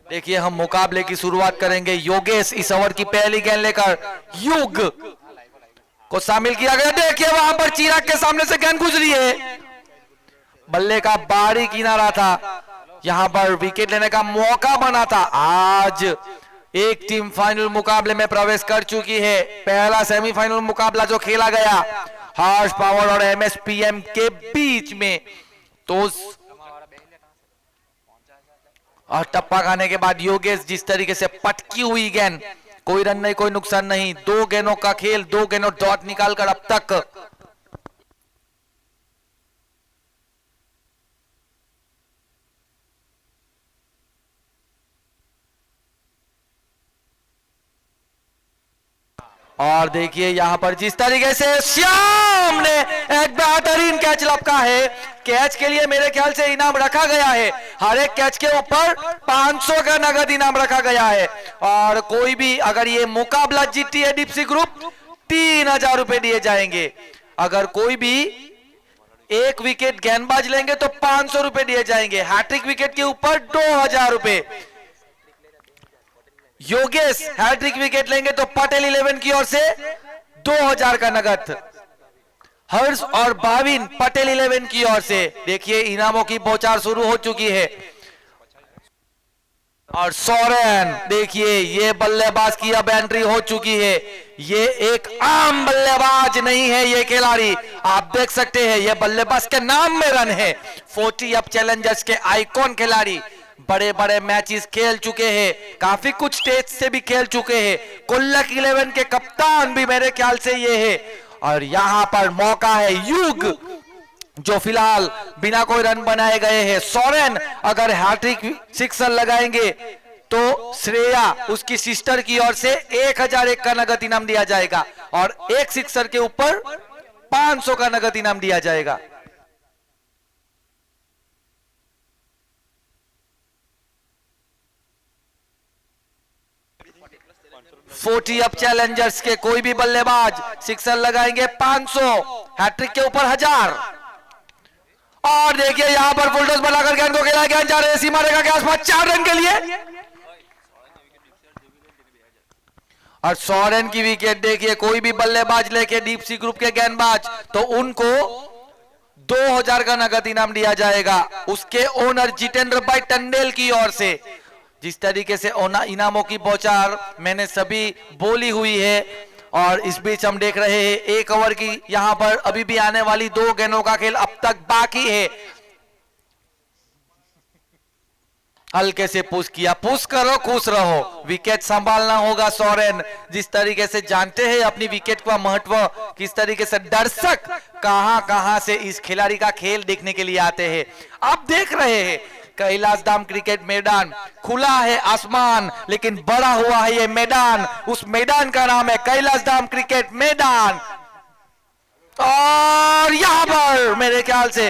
देखिए हम मुकाबले की शुरुआत करेंगे। योगेश इस ओवर की पहली गेंद लेकर युग को शामिल किया गया। देखिए वहां पर चिराग के सामने से गेंद गुजरी है, बल्ले का बाहरी किनारा था, यहां पर विकेट लेने का मौका बना था। आज एक टीम फाइनल मुकाबले में प्रवेश कर चुकी है। पहला सेमीफाइनल मुकाबला जो खेला गया हर्ष पावर और एमएसपीएम के बीच में, तो और टप्पा खाने के बाद योगेश जिस तरीके से पटकी हुई गेंद, कोई रन नहीं कोई नुकसान नहीं, 2 गेंदों का खेल, 2 गेंदों डॉट निकालकर अब तक और देखिए यहां पर जिस तरीके से श्याम ने एक बेहतरीन कैच लपका है। कैच के लिए मेरे ख्याल से इनाम रखा गया है, हर एक कैच के ऊपर 500 का नगद इनाम रखा गया है। और कोई भी अगर ये मुकाबला जीती है डीपसी ग्रुप, 3000 रुपए दिए जाएंगे। अगर कोई भी एक विकेट गेंदबाज लेंगे तो 500 रुपए दिए जाएंगे। हैट्रिक विकेट के ऊपर 2000 रुपए। योगेश हैट्रिक विकेट लेंगे तो पटेल 11 की ओर से 2000 का नगद। हर्ष और भाविन पटेल 11 की ओर से। देखिए इनामों की बौछार शुरू हो चुकी है। और सोरेन देखिए ये बल्लेबाज की अब एंट्री हो चुकी है। ये एक आम बल्लेबाज नहीं है, ये खिलाड़ी आप देख सकते हैं, ये बल्लेबाज के नाम में रन है। 40 अप चैलेंजर्स के आइकॉन खिलाड़ी, बड़े बड़े मैचेस खेल चुके हैं, काफी कुछ स्टेज से भी खेल चुके हैं। कुल्लक 11 के कप्तान भी मेरे ख्याल से ये है। और यहां पर मौका है युग जो फिलहाल बिना कोई रन बनाए गए हैं। सोरेन अगर हैट्रिक सिक्सर लगाएंगे तो श्रेया उसकी सिस्टर की ओर से 1001 का नगद इनाम दिया जाएगा और एक सिक्सर के ऊपर 500 का नगद इनाम दिया जाएगा। फोर्टी अप चैलेंजर्स के कोई भी बल्लेबाज सिक्सर लगाएंगे 500, हैट्रिक के ऊपर 1000। और देखिए यहां पर फुलटॉस बनाकर गेंद को खेला गया जा रहे हैं सीमा रेखा के आसपास 4 रन के लिए। और सोरेन की विकेट देखिए, कोई भी बल्लेबाज लेके डीपसी ग्रुप के गेंदबाज तो उनको 2000 का नगद इनाम दिया जाएगा उसके ओनर जितेंद्र भाई टंडेल की ओर से। जिस तरीके से इनामों की बौछार मैंने सभी बोली हुई है। और इस बीच हम देख रहे हैं एक ओवर की यहां पर अभी भी आने वाली 2 गेंदों का खेल अब तक बाकी है। हल्के से पुश किया, पुश करो खुश रहो, विकेट संभालना होगा। सोरेन जिस तरीके से जानते हैं अपनी विकेट का महत्व, किस तरीके से दर्शक कहां कहां से इस खिलाड़ी का खेल देखने के लिए आते हैं। आप देख रहे हैं कैलाश धाम क्रिकेट मैदान, खुला है आसमान लेकिन बड़ा हुआ है ये मैदान। उस मैदान का नाम है कैलाश धाम क्रिकेट मैदान। और यहां पर मेरे ख्याल से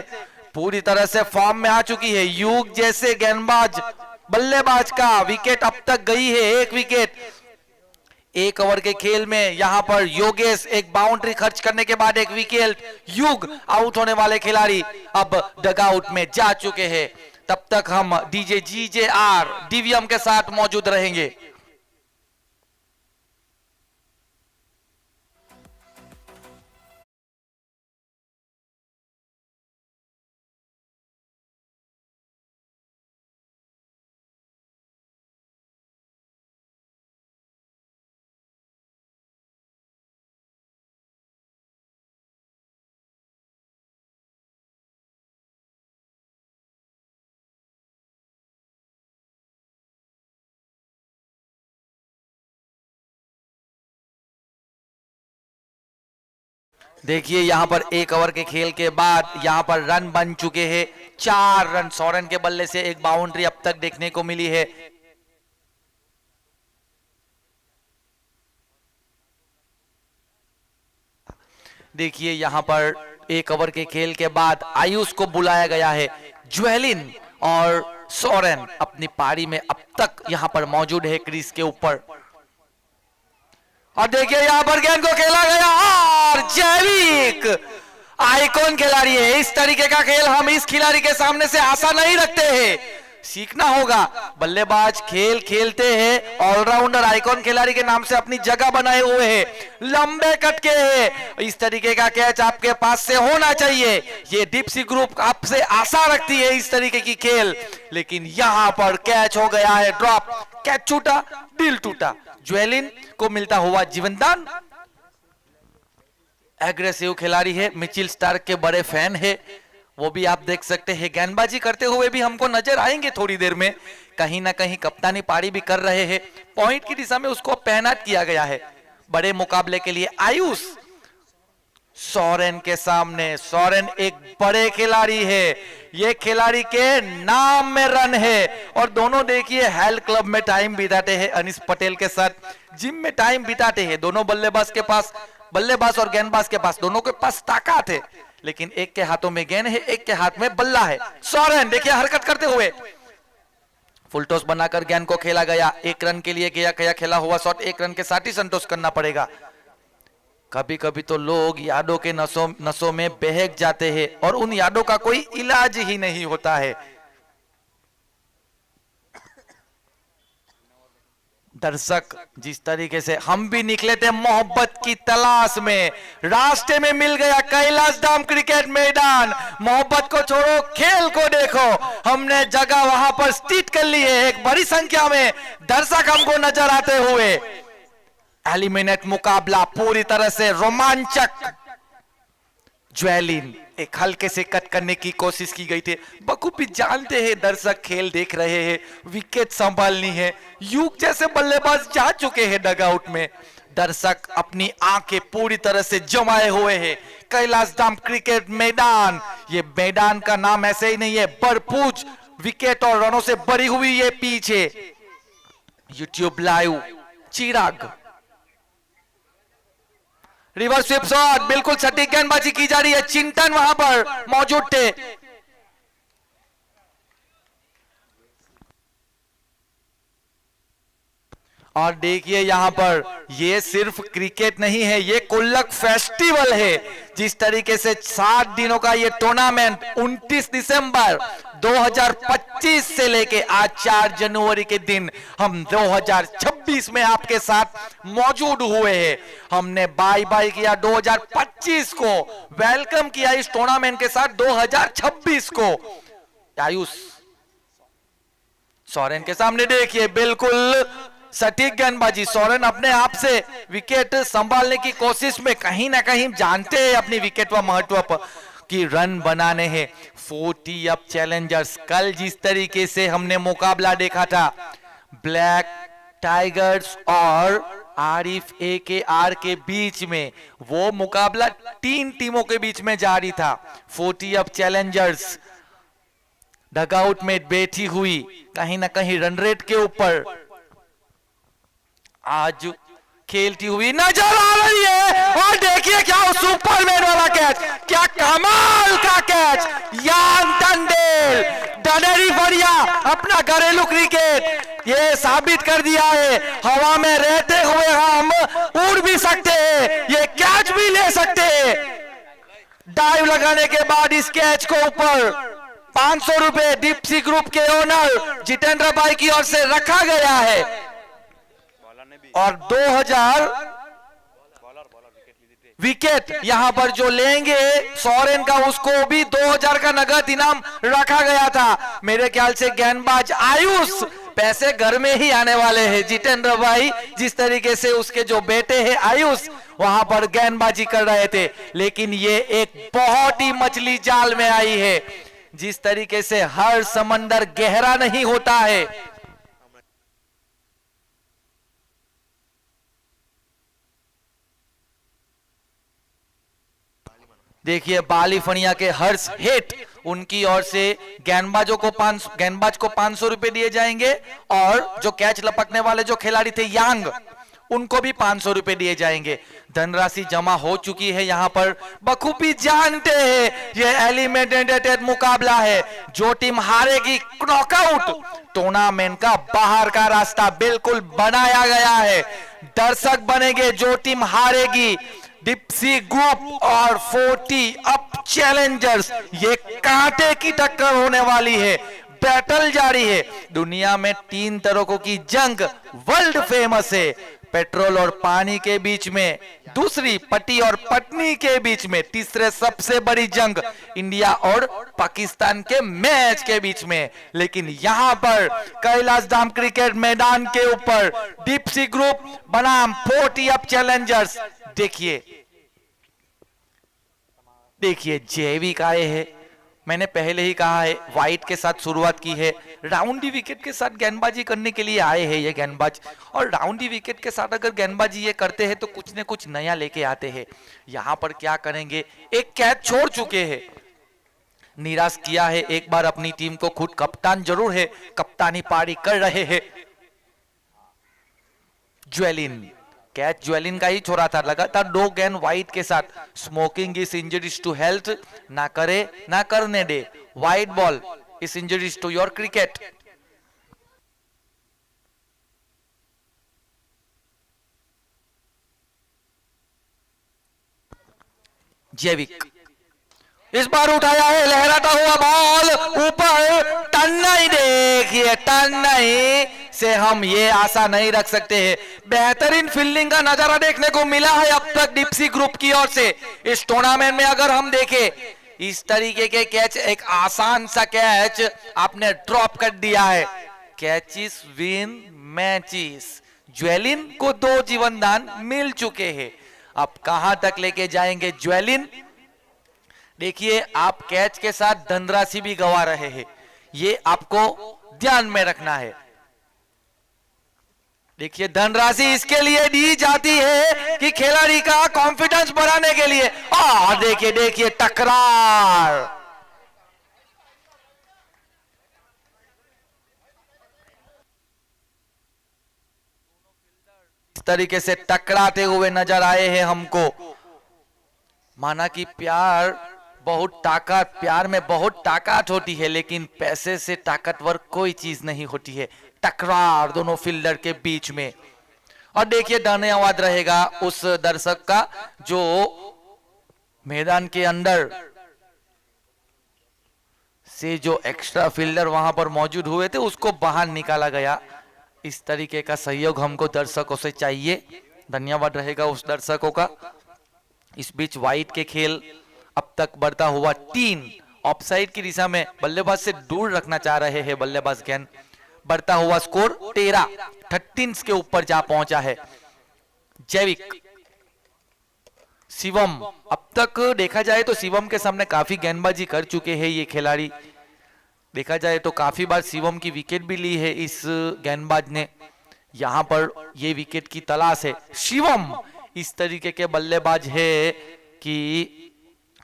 पूरी तरह से फॉर्म में आ चुकी है युग जैसे गेंदबाज बल्लेबाज का विकेट अब तक गई है, 1 विकेट। 1 ओवर के खेल में यहां पर योगेश एक बाउंड्री खर्च करने के बाद 1 विकेट। युग आउट होने वाले खिलाड़ी अब डगआउट में जा चुके हैं। तब तक हम डीजे GJR डीवीएम के साथ मौजूद रहेंगे। देखिए यहां पर 1 ओवर के खेल के बाद यहां पर रन बन चुके हैं 4 रन। सोरेन के बल्ले से 1 बाउंड्री अब तक देखने को मिली है। देखिए यहां पर 1 ओवर के खेल के बाद आयुष को बुलाया गया है। ज्वेलिन और सोरेन अपनी पारी में अब तक यहां पर मौजूद है क्रीज के ऊपर। और देखिए यहां पर गेंद को खेला गया और जैविक आइकॉन खिलाड़ी है। इस तरीके का खेल हम इस खिलाड़ी के सामने से आशा नहीं रखते हैं। सीखना होगा। बल्लेबाज खेल खेलते हैं, ऑलराउंडर आइकॉन खिलाड़ी के नाम से अपनी जगह बनाए हुए हैं, लंबे कटके हैं, इस तरीके का कैच आपके पास से होना चाहिए। ये डीपसी ग्रुप आपसे आशा रखती है इस तरीके की खेल, लेकिन यहां पर कैच हो गया है ड्रॉप, कैच छूटा, दिल टूटा। ज्वेलिन को मिलता हुआ जीवनदान। एग्रेसिव खिलाड़ी है, मिचेल स्टार्क के बड़े फैन है, वो भी आप देख सकते हैं। गेंदबाजी करते हुए भी हमको नजर आएंगे थोड़ी देर में, कहीं ना कहीं कप्तानी पारी भी कर रहे हैं। पॉइंट की दिशा में उसको तैनात किया गया है बड़े मुकाबले के लिए। आयुष सोरेन के सामने, सोरेन एक बड़े खिलाड़ी है, ये खिलाड़ी के नाम में रन है। और दोनों देखिए हेल्थ क्लब में टाइम बिताते हैं, अनीस पटेल के साथ जिम में टाइम बिताते हैं। दोनों बल्लेबाज के पास, बल्लेबाज और गेंदबाज के पास, दोनों के पास ताकत है, लेकिन एक के हाथों में गेंद है, एक के हाथ में बल्ला है। सोरेन देखिए हरकत करते हुए फुल टॉस बनाकर गेंद को खेला गया। 1 रन के लिए गया खेला हुआ शॉट 1 रन के साथ ही संतोष करना पड़ेगा। कभी कभी तो लोग यादों के नसों में बहक जाते हैं और उन यादों का कोई इलाज ही नहीं होता है। दर्शक जिस तरीके से हम भी निकले थे मोहब्बत की तलाश में, रास्ते में मिल गया कैलाश धाम क्रिकेट मैदान। मोहब्बत को छोड़ो, खेल को देखो। हमने जगह वहां पर स्थित कर ली है। एक बड़ी संख्या में दर्शक हमको नजर आते हुए। एलिमिनेट मुकाबला पूरी तरह से रोमांचक। ज्वेलिन एक हल्के से कट करने की कोशिश की गई थी। बखूबी जानते हैं दर्शक, खेल देख रहे हैं, विकेट संभालनी है। युग जैसे बल्लेबाज जा चुके हैं डगआउट में। दर्शक अपनी आंखें पूरी तरह से जमाए हुए हैं। कैलाश धाम क्रिकेट मैदान, ये मैदान का नाम ऐसे ही नहीं है, भरपूर विकेट और रनों से भरी हुई ये पिच है। यूट्यूब लाइव चिराग, रिवर्स स्वीप शॉट, बिल्कुल सटीक गेंदबाजी की जा रही है। चिंतन वहां पर मौजूद थे। और देखिए यहां पर ये सिर्फ क्रिकेट नहीं है, ये कुल्लक फेस्टिवल है। जिस तरीके से 7 दिनों का ये टूर्नामेंट 29 दिसंबर 2025 से लेके आज 4 जनवरी के दिन हम 2026 में आपके साथ मौजूद हुए हैं। हमने बाय बाय किया 2025 को, वेलकम किया इस टूर्नामेंट के साथ 2026 को। आयुष सोरेन के सामने देखिए बिल्कुल सटीक गेंदबाजी। सोरेन अपने आप से विकेट संभालने की कोशिश में कहीं ना कहीं जानते हैं अपनी विकेट व महत्व पर कि रन बनाने हैं। 40 अप चैलेंजर्स, कल जिस तरीके से हमने मुकाबला देखा था ब्लैक टाइगर्स और आरिफ AKR के बीच में, वो मुकाबला 3 टीमों के बीच में जारी था। 40 अप चैलेंजर्स डगआउट में बैठी हुई, कहीं ना कहीं रन रेट के ऊपर आज खेलती हुई नजर आ रही है। और देखिए क्या सुपरमैन वाला कैच, क्या कमाल का कैच। यान टंडेल, डनेरी बढ़िया अपना घरेलू क्रिकेट ये साबित कर दिया है। हवा में रहते हुए हम उड़ भी सकते हैं, ये कैच भी ले सकते हैं। डाइव लगाने के बाद इस कैच को ऊपर 500 रुपए डीपसी ग्रुप के ओनर जितेंद्र भाई की ओर से रखा गया है। और 2000 विकेट यहां पर जो लेंगे सोरेन का, उसको भी 2000 का नगद इनाम रखा गया था। मेरे ख्याल से गेंदबाज आयुष पैसे घर में ही आने वाले हैं। जितेंद्र भाई जिस तरीके से उसके जो बेटे हैं आयुष वहां पर गेंदबाजी कर रहे थे, लेकिन ये एक बहुत ही मछली जाल में आई है। जिस तरीके से हर समंदर गहरा नहीं होता है, देखिए बाली फणिया के हर्ष हेट, उनकी ओर से गेंदबाज को 500 रुपए दिए जाएंगे। और जो कैच लपकने वाले जो खिलाड़ी थे यांग, उनको भी 500 रुपए दिए जाएंगे। धनराशि जमा हो चुकी है। यहां पर बखूबी जानते हैं ये एलिमिनेटेड मुकाबला है। जो टीम हारेगी नॉकआउट, टूर्नामेंट का बाहर का रास्ता बिल्कुल बनाया गया है। दर्शक बनेंगे जो टीम हारेगी। डिप्सी ग्रुप और 40 अप चैलेंजर्स, ये कांटे की टक्कर होने वाली है। बैटल जारी है। दुनिया में 3 तरह की जंग वर्ल्ड फेमस है, पेट्रोल और पानी के बीच में, दूसरी पति और पत्नी के बीच में, तीसरे सबसे बड़ी जंग इंडिया और पाकिस्तान के मैच के बीच में। लेकिन यहां पर कैलाश धाम क्रिकेट मैदान के ऊपर डीप सी ग्रुप बनाम 40 अप चैलेंजर्स। देखिए जैविक आए हैं, मैंने पहले ही कहा है व्हाइट के साथ शुरुआत की है, राउंडी विकेट के साथ गेंदबाजी करने के लिए आए हैं ये गेंदबाज। और राउंडी विकेट के साथ अगर गेंदबाजी ये करते हैं तो कुछ न कुछ नया लेके आते हैं। यहां पर क्या करेंगे, एक कैच छोड़ चुके हैं, निराश किया है एक बार अपनी टीम को, खुद कप्तान जरूर है, कप्तानी पारी कर रहे हैं। ज्वेलिन, कैच ज्वेलिन का ही छोड़ा था, लगातार 2 गेंद व्हाइट के साथ। Smoking is injuries to health, ना करे ना करने दे, white ball is injuries to your cricket. जैविक इस बार उठाया है, लहराता हुआ बॉल ऊपर, टन नहीं, देखिए टन नहीं से हम ये आशा नहीं रख सकते हैं। बेहतरीन फील्डिंग का नजारा देखने को मिला है अब तक डीपसी ग्रुप की ओर से इस टूर्नामेंट में। अगर हम देखें इस तरीके के कैच, एक आसान सा कैच आपने ड्रॉप कर दिया है। कैचेस विन मैचेस, ज्वेलिन को 2 जीवन दान मिल चुके हैं, अब कहां तक लेके जाएंगे ज्वेलिन। देखिए आप कैच के साथ धनराशि भी गवा रहे हैं, ये आपको ध्यान में रखना है। देखिए धनराशि इसके लिए दी जाती है कि खिलाड़ी का कॉन्फिडेंस बढ़ाने के लिए। देखिए देखिए टकरार, इस तरीके से टकराते हुए नजर आए हैं हमको। माना कि प्यार में बहुत ताकत होती है, लेकिन पैसे से ताकतवर कोई चीज नहीं होती है। टकरार दोनों फील्डर के बीच में। और देखिए धन्यवाद रहेगा उस दर्शक का जो मैदान के अंदर से जो एक्स्ट्रा फील्डर वहां पर मौजूद हुए थे उसको बाहर निकाला गया। इस तरीके का सहयोग हमको दर्शकों से चाहिए, धन्यवाद रहेगा उस दर्शकों का। इस बीच व्हाइट के खेल अब तक बढ़ता हुआ 3 ऑफसाइड की दिशा में बल्लेबाज से दूर रखना चाह रहे हैं बल्लेबाज गेंद। बढ़ता हुआ स्कोर 13 के ऊपर जा पहुंचा है। जैविक, शिवम, अब तक देखा जाए तो शिवम के सामने काफी गेंदबाजी कर चुके हैं ये खिलाड़ी। देखा जाए तो काफी बार शिवम की विकेट भी ली है इस गेंदबाज ने। यहां पर ये विकेट की तलाश है। शिवम इस तरीके के बल्लेबाज है कि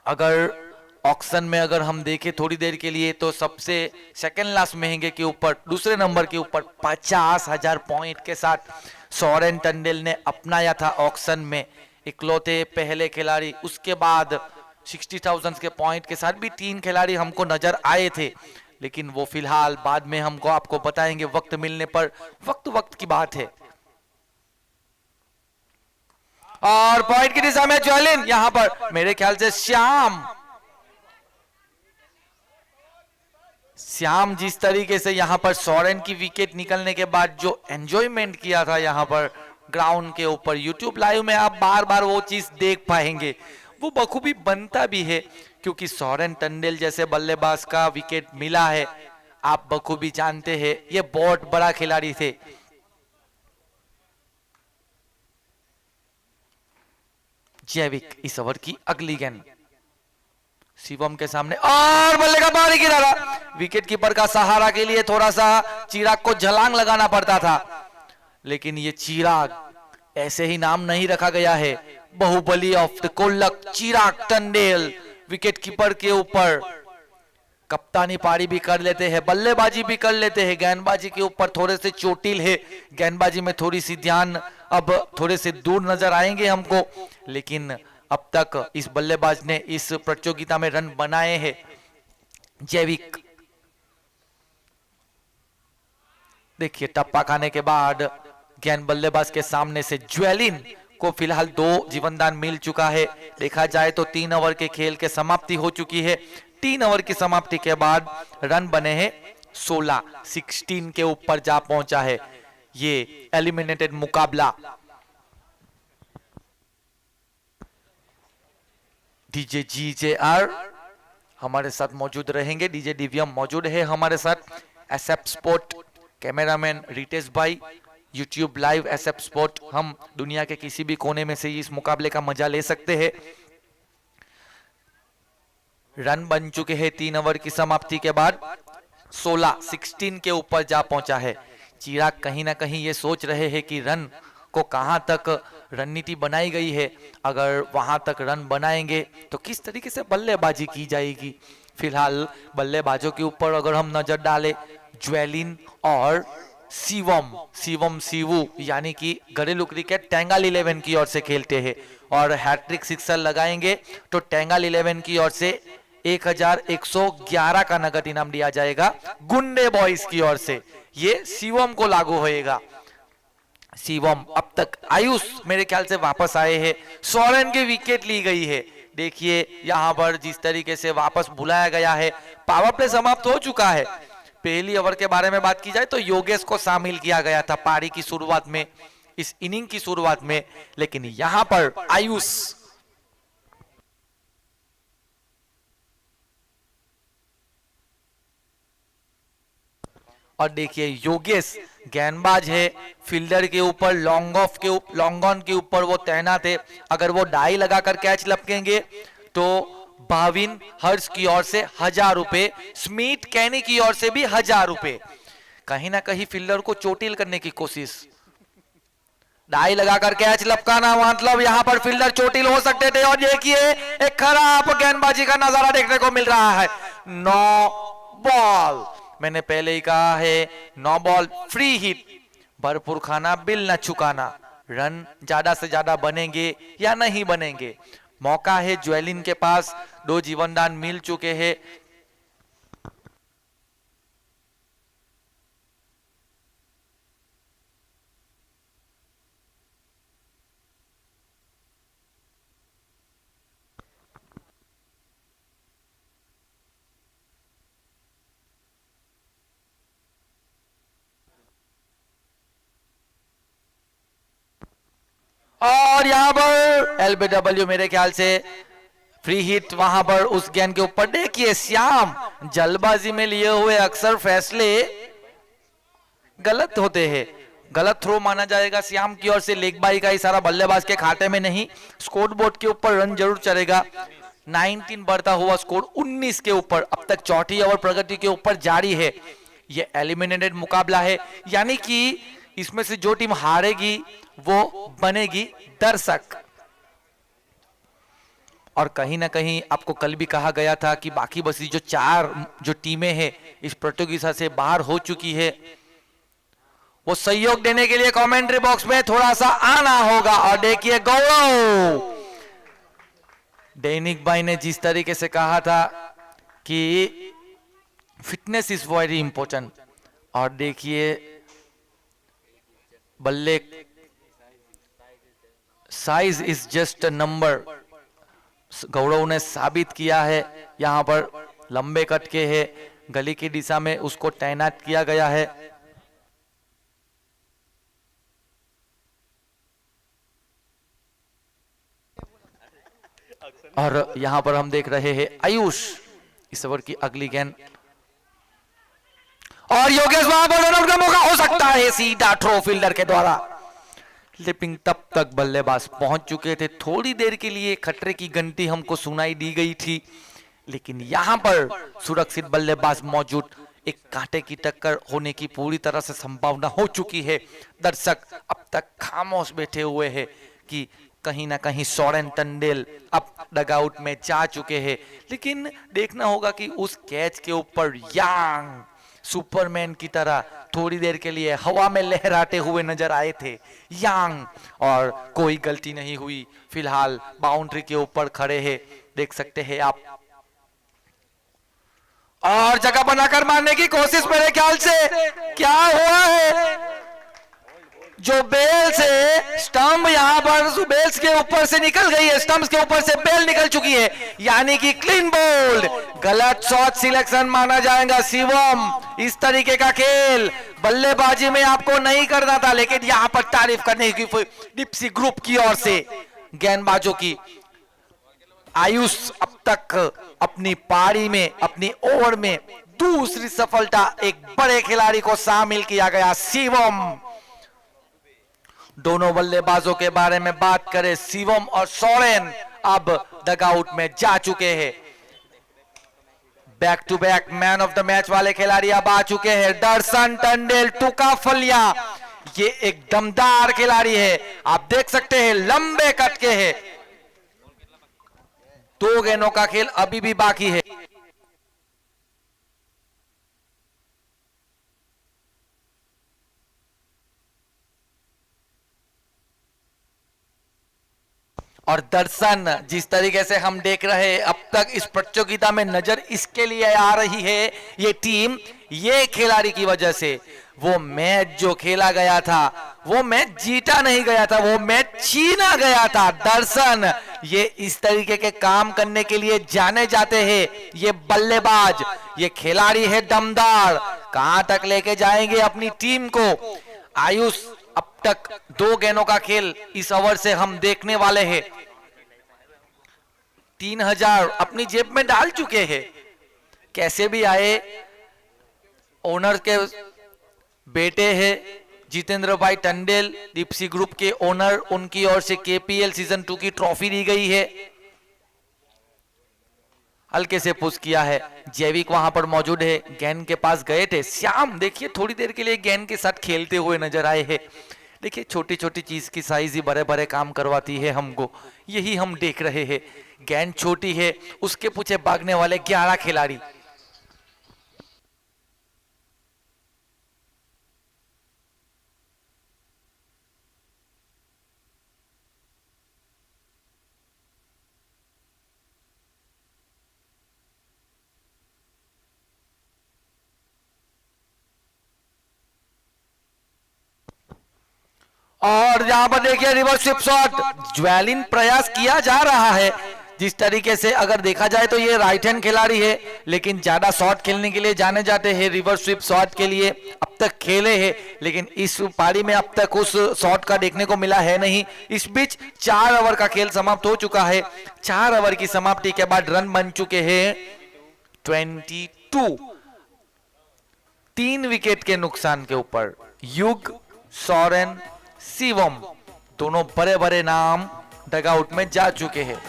अगर ऑक्शन में अगर हम देखें थोड़ी देर के लिए तो सबसे सेकंड लास्ट महंगे के ऊपर, दूसरे नंबर के ऊपर 50,000 पॉइंट के साथ सोरेन टंडेल ने अपनाया था ऑक्शन में, इकलौते पहले खिलाड़ी। उसके बाद 60,000 के पॉइंट के साथ भी 3 खिलाड़ी हमको नजर आए थे, लेकिन वो फिलहाल बाद में हमको आपको बताएंगे वक्त मिलने पर। वक्त की बात है। और पॉइंट की दिशा में ज्वेलिन, यहां पर मेरे ख्याल से श्याम जिस तरीके से यहां पर सोरेन की विकेट निकलने के बाद जो एंजॉयमेंट किया था यहां पर ग्राउंड के ऊपर, यूट्यूब लाइव में आप बार बार वो चीज देख पाएंगे। वो बखूबी बनता भी है क्योंकि सोरेन टंडेल जैसे बल्लेबाज का विकेट मिला है, आप बखूबी जानते हैं ये बहुत बड़ा खिलाड़ी थे। जैविक इस ओवर की अगली गेंद शिवम के सामने और बल्ले का बाहरी किनारा। विकेट कीपर का सहारा के लिए थोड़ा सा चिराग को छलांग लगाना पड़ता था, लेकिन ये चिराग ऐसे ही नाम नहीं रखा गया है। बाहुबली ऑफ द कोल्लक चिराग टंडेल विकेट कीपर के ऊपर कप्तानी पारी भी कर लेते हैं, बल्लेबाजी भी कर लेते हैं। गेंदबाजी के ऊपर थोड़े से चोटिल है, गेंदबाजी में थोड़ी सी ध्यान अब थोड़े से दूर नजर आएंगे हमको, लेकिन अब तक इस बल्लेबाज ने इस प्रतियोगिता में रन बनाए हैं। जैविक देखिए टप्पा खाने के बाद गेंद बल्लेबाज के सामने से ज्वेलिन को फिलहाल 2 जीवनदान मिल चुका है। देखा जाए तो 3 ओवर के खेल के समाप्ति हो चुकी है। 3 ओवर की समाप्ति के बाद रन बने हैं 16 के ऊपर जा पहुंचा है ये एलिमिनेटेड मुकाबला। डीजे GJR हमारे साथ मौजूद रहेंगे, डीजे दिव्यम मौजूद है हमारे साथ, एसएफ स्पोर्ट कैमरामैन रितेश भाई, यूट्यूब लाइव एसएफ स्पोर्ट। हम दुनिया के किसी भी कोने में से इस मुकाबले का मजा ले सकते हैं। रन बन चुके हैं 3 ओवर की समाप्ति के बाद, 16 के ऊपर जा पहुंचा है। चिराग कहीं ना कहीं ये सोच रहे हैं कि रन को कहां तक रणनीति बनाई गई है, अगर वहां तक रन बनाएंगे तो किस तरीके से बल्लेबाजी की जाएगी। फिलहाल बल्लेबाजों के ऊपर अगर हम नजर डालें, ज्वेलिन और शिवम शिवू यानी कि घरेलू क्रिकेट टेंगाल 11 की ओर से खेलते हैं और हैट्रिक सिक्सर लगाएंगे तो टेंगाल 11 की ओर से 1111 का नगद इनाम दिया जाएगा। गुंडे बॉयज की ओर से ये शिवम को लागू होएगा। शिवम अब तक आयुष मेरे ख्याल से वापस आए हैं, सोरेन की विकेट ली गई है। देखिए यहां पर जिस तरीके से वापस बुलाया गया है, पावर प्ले समाप्त हो चुका है। पहली ओवर के बारे में बात की जाए तो योगेश को शामिल किया गया था पारी की शुरुआत में, इस इनिंग की शुरुआत में, लेकिन यहां पर आयुष और देखिए योगेश गेंदबाज है, फील्डर के ऊपर लॉन्ग ऑन के ऊपर वो तैनात है। अगर वो डाई लगाकर कैच लपकेंगे तो भाविन हर्ष की ओर से 1000 रुपए, स्मिथ कैनी की ओर से भी 1000 रुपए। कहीं ना कहीं फील्डर को चोटिल करने की कोशिश, डाई लगाकर कैच लपकाना मतलब यहां पर फील्डर चोटिल हो सकते थे। और देखिए एक खराब गेंदबाजी का नजारा देखने को मिल रहा है। 9 बॉल, मैंने पहले ही कहा है 9 बॉल फ्री हिट, भरपूर खाना बिल न चुकाना। रन ज्यादा से ज्यादा बनेंगे या नहीं बनेंगे, मौका है ज्वेलिन के पास, 2 जीवनदान मिल चुके हैं। और यहां पर एलबीडब्ल्यू मेरे ख्याल से फ्री हिट वहां पर उस गेंद के ऊपर। देखिए श्याम जल्दबाजी में लिए हुए अक्सर फैसले गलत होते हैं, गलत थ्रो माना जाएगा श्याम की ओर से। लेग बाई का इशारा बल्लेबाज के खाते में नहीं, स्कोर बोर्ड के ऊपर रन जरूर चलेगा। 19 बढ़ता हुआ स्कोर 19 के ऊपर, अब तक चौथी ओवर प्रगति के ऊपर जारी है। यह एलिमिनेटेड मुकाबला है, यानी कि इसमें से जो टीम हारेगी वो बनेगी दर्शक। और कहीं ना कहीं आपको कल भी कहा गया था कि बाकी बसी जो 4 जो टीमें हैं इस प्रतियोगिता से बाहर हो चुकी है, वो सहयोग देने के लिए कमेंट्री बॉक्स में थोड़ा सा आना होगा। और देखिए गौरव, दैनिक भाई ने जिस तरीके से कहा था कि फिटनेस इज वेरी इंपॉर्टेंट, और देखिए बल्ले size is just a number, Gaurav ने साबित किया है। यहां पर लंबे कट के है, गली की दिशा में उसको तैनात किया गया है। और यहां पर हम देख रहे हैं आयुष, इस ओवर की अगली गेंद, और योगेश वहां पर रन आउट का मौका हो सकता है, सीधा थ्रो फील्डर के द्वारा। लेकिन तब तक बल्लेबाज पहुंच चुके थे। थोड़ी देर के लिए खतरे की घंटी हमको सुनाई दी गई थी, लेकिन यहां पर सुरक्षित बल्लेबाज मौजूद, एक कांटे की टक्कर होने की पूरी तरह से संभावना हो चुकी है। दर्शक अब तक खामोश बैठे हुए हैं कि कहीं ना कहीं सोरेन टंडेल अब डगआउट में जा चुके हैं, लेकिन देखना होगा कि उस कैच के ऊपर यांग सुपरमैन की तरह थोड़ी देर के लिए हवा में लहराते हुए नजर आए थे यांग, और कोई गलती नहीं हुई। फिलहाल बाउंड्री के ऊपर खड़े हैं, देख सकते हैं आप, और जगह बनाकर मारने की कोशिश मेरे ख्याल से क्या हुआ है, जो बेल से स्टंप यहां पर बेल्स के ऊपर से निकल गई है, स्टंप्स के ऊपर से बेल निकल चुकी है, यानी कि क्लीन बोल्ड। गलत शॉट सिलेक्शन माना जाएगा शिवम, इस तरीके का खेल बल्लेबाजी में आपको नहीं करना था, लेकिन यहां पर तारीफ करने की डिप्सी ग्रुप की ओर से गेंदबाजों की। आयुष अब तक अपनी पारी में, अपनी ओवर में दूसरी सफलता, एक बड़े खिलाड़ी को शामिल किया गया शिवम। दोनों बल्लेबाजों के बारे में बात करें, शिवम और सोरेन अब डगआउट में जा चुके हैं। Back to back man of the match वाले खिलाड़ी अब आ चुके हैं। दर्शन टंडेल टुकाफलिया, ये एक दमदार खिलाड़ी है, आप देख सकते हैं लंबे कट के हैं। 2 गेंदों का खेल अभी भी बाकी है। और दर्शन, जिस तरीके से हम देख रहे हैं अब तक इस प्रतियोगिता में नजर इसके लिए आ रही है, ये टीम, ये खिलाड़ी की वजह से। वो मैच जो खेला गया था, वो मैच जीता नहीं गया था, वो मैच छीना गया था। दर्शन ये इस तरीके के काम करने के लिए जाने जाते हैं। ये बल्लेबाज, ये खिलाड़ी है दमदार। कहां तक लेके जाएंगे अपनी टीम को? आयुष अब तक 2 गेंदों का खेल इस ओवर से हम देखने वाले हैं। 3000 अपनी जेब में डाल चुके हैं। कैसे भी आए, ओनर के बेटे हैं जितेंद्र भाई टंडेल, डिप्सी ग्रुप के ओनर, उनकी ओर से केपीएल सीजन 2 की ट्रॉफी दी गई है। हल्के से पुश किया है, जैविक वहां पर मौजूद है, गेंद के पास गए थे। श्याम देखिए थोड़ी देर के लिए गेंद के साथ खेलते हुए नजर आए हैं। देखिए छोटी छोटी चीज की साइज ही बड़े बड़े काम करवाती है हमको, यही हम देख रहे हैं। गेंद छोटी है, उसके पीछे भागने वाले 11 खिलाड़ी। और यहां पर देखिए रिवर्स स्विप शॉट, ज्वेलिन प्रयास किया जा रहा है। जिस तरीके से अगर देखा जाए तो ये राइट हैंड खिलाड़ी है, लेकिन ज्यादा शॉट खेलने के लिए जाने जाते हैं। रिवर्स स्विप शॉट के लिए अब तक खेले हैं, लेकिन इस पारी में अब तक उस शॉट का देखने को मिला है नहीं। इस बीच 4 ओवर का खेल समाप्त हो चुका है। 4 ओवर की समाप्ति के बाद रन बन चुके हैं 22। 3 विकेट के नुकसान के ऊपर युग, सोरेन, शिवम, दोनों बड़े बड़े नाम डगआउट में जा चुके हैं।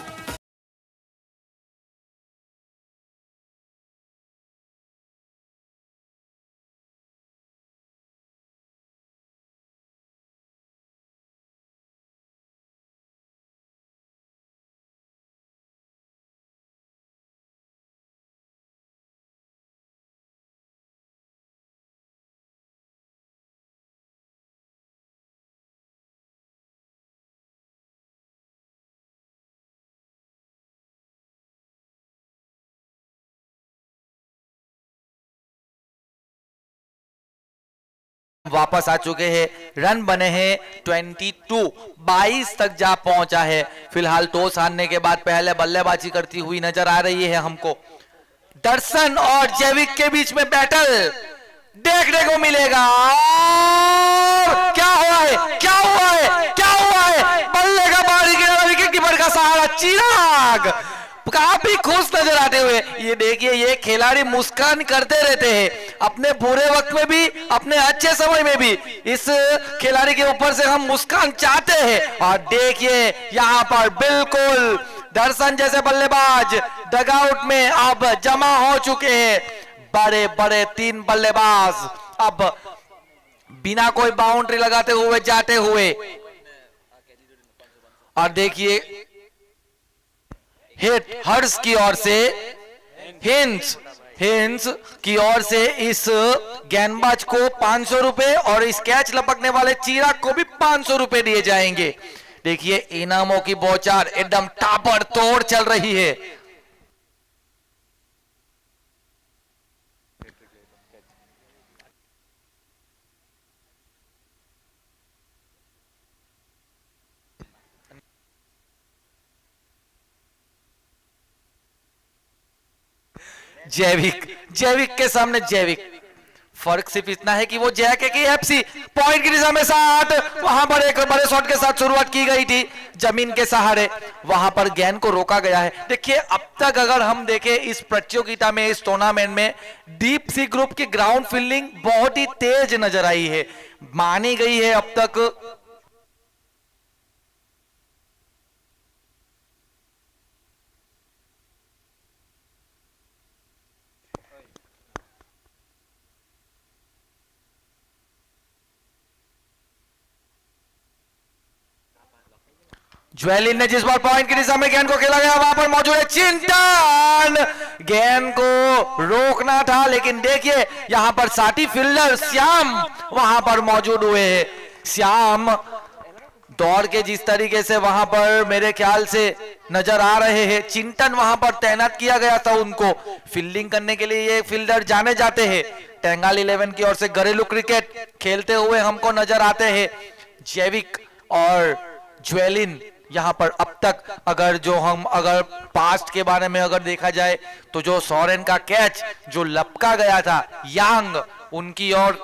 वापस आ चुके हैं, रन बने हैं 22, 22 तक जा पहुंचा है। फिलहाल टॉस हारने के बाद पहले बल्लेबाजी करती हुई नजर आ रही है हमको। दर्शन और जैविक के बीच में बैटल देखने को मिलेगा। और क्या हुआ है, क्या हुआ है, क्या हुआ है? बल्ले का बारी गिरा, विकेट कीपर का सहारा चिराग काफी खुश नजर आते हुए। ये देखिए ये खिलाड़ी मुस्कान करते रहते हैं, अपने बुरे वक्त में भी, अपने अच्छे समय में भी। इस खिलाड़ी के ऊपर से हम मुस्कान चाहते हैं। और देखिए यहां पर बिल्कुल दर्शन जैसे बल्लेबाज डगआउट में अब जमा हो चुके हैं। बड़े बड़े 3 बल्लेबाज अब बिना कोई बाउंड्री लगाते हुए जाते हुए। और देखिए हिट हर्ष की ओर से, हिंस की ओर से इस गेंदबाज को 500 रुपए और इस कैच लपकने वाले चिराग को भी 500 रुपए दिए जाएंगे। देखिए इनामों की बौछार एकदम ताबड़तोड़ चल रही है। जैविक के सामने जैविक फर्क सिर्फ इतना है कि वो जैक है कि एफसी पॉइंट की दिशा में 7, वहां पर एक बड़े शॉट के साथ शुरुआत की गई थी जमीन के सहारे, वहां पर गेंद को रोका गया है। देखिए अब तक अगर हम देखें इस प्रतियोगिता में, इस टूर्नामेंट में डीप सी ग्रुप की ग्राउंड फील्डिंग बहुत ही तेज नजर आई है, मानी गई है अब तक। ज्वेलिन ने जिस बार पॉइंट की दिशा में गेंद को खेला गया वहां पर मौजूद है चिंटन, गेंद को रोकना था लेकिन देखिए यहां पर साथी फील्डर श्याम वहां पर मौजूद हुए हैं। श्याम दौड़ के जिस तरीके से वहां पर मेरे ख्याल से नजर आ रहे हैं, चिंटन वहां पर तैनात किया गया था उनको फील्डिंग करने के लिए। ये फील्डर जाने जाते हैं, टेंगाल 11 की ओर से घरेलू क्रिकेट खेलते हुए हमको नजर आते हैं जैविक और ज्वेलिन। यहां पर अब तक अगर पास्ट के बारे में अगर देखा जाए तो जो सोरेन का कैच जो लपका गया था यांग उनकी ओर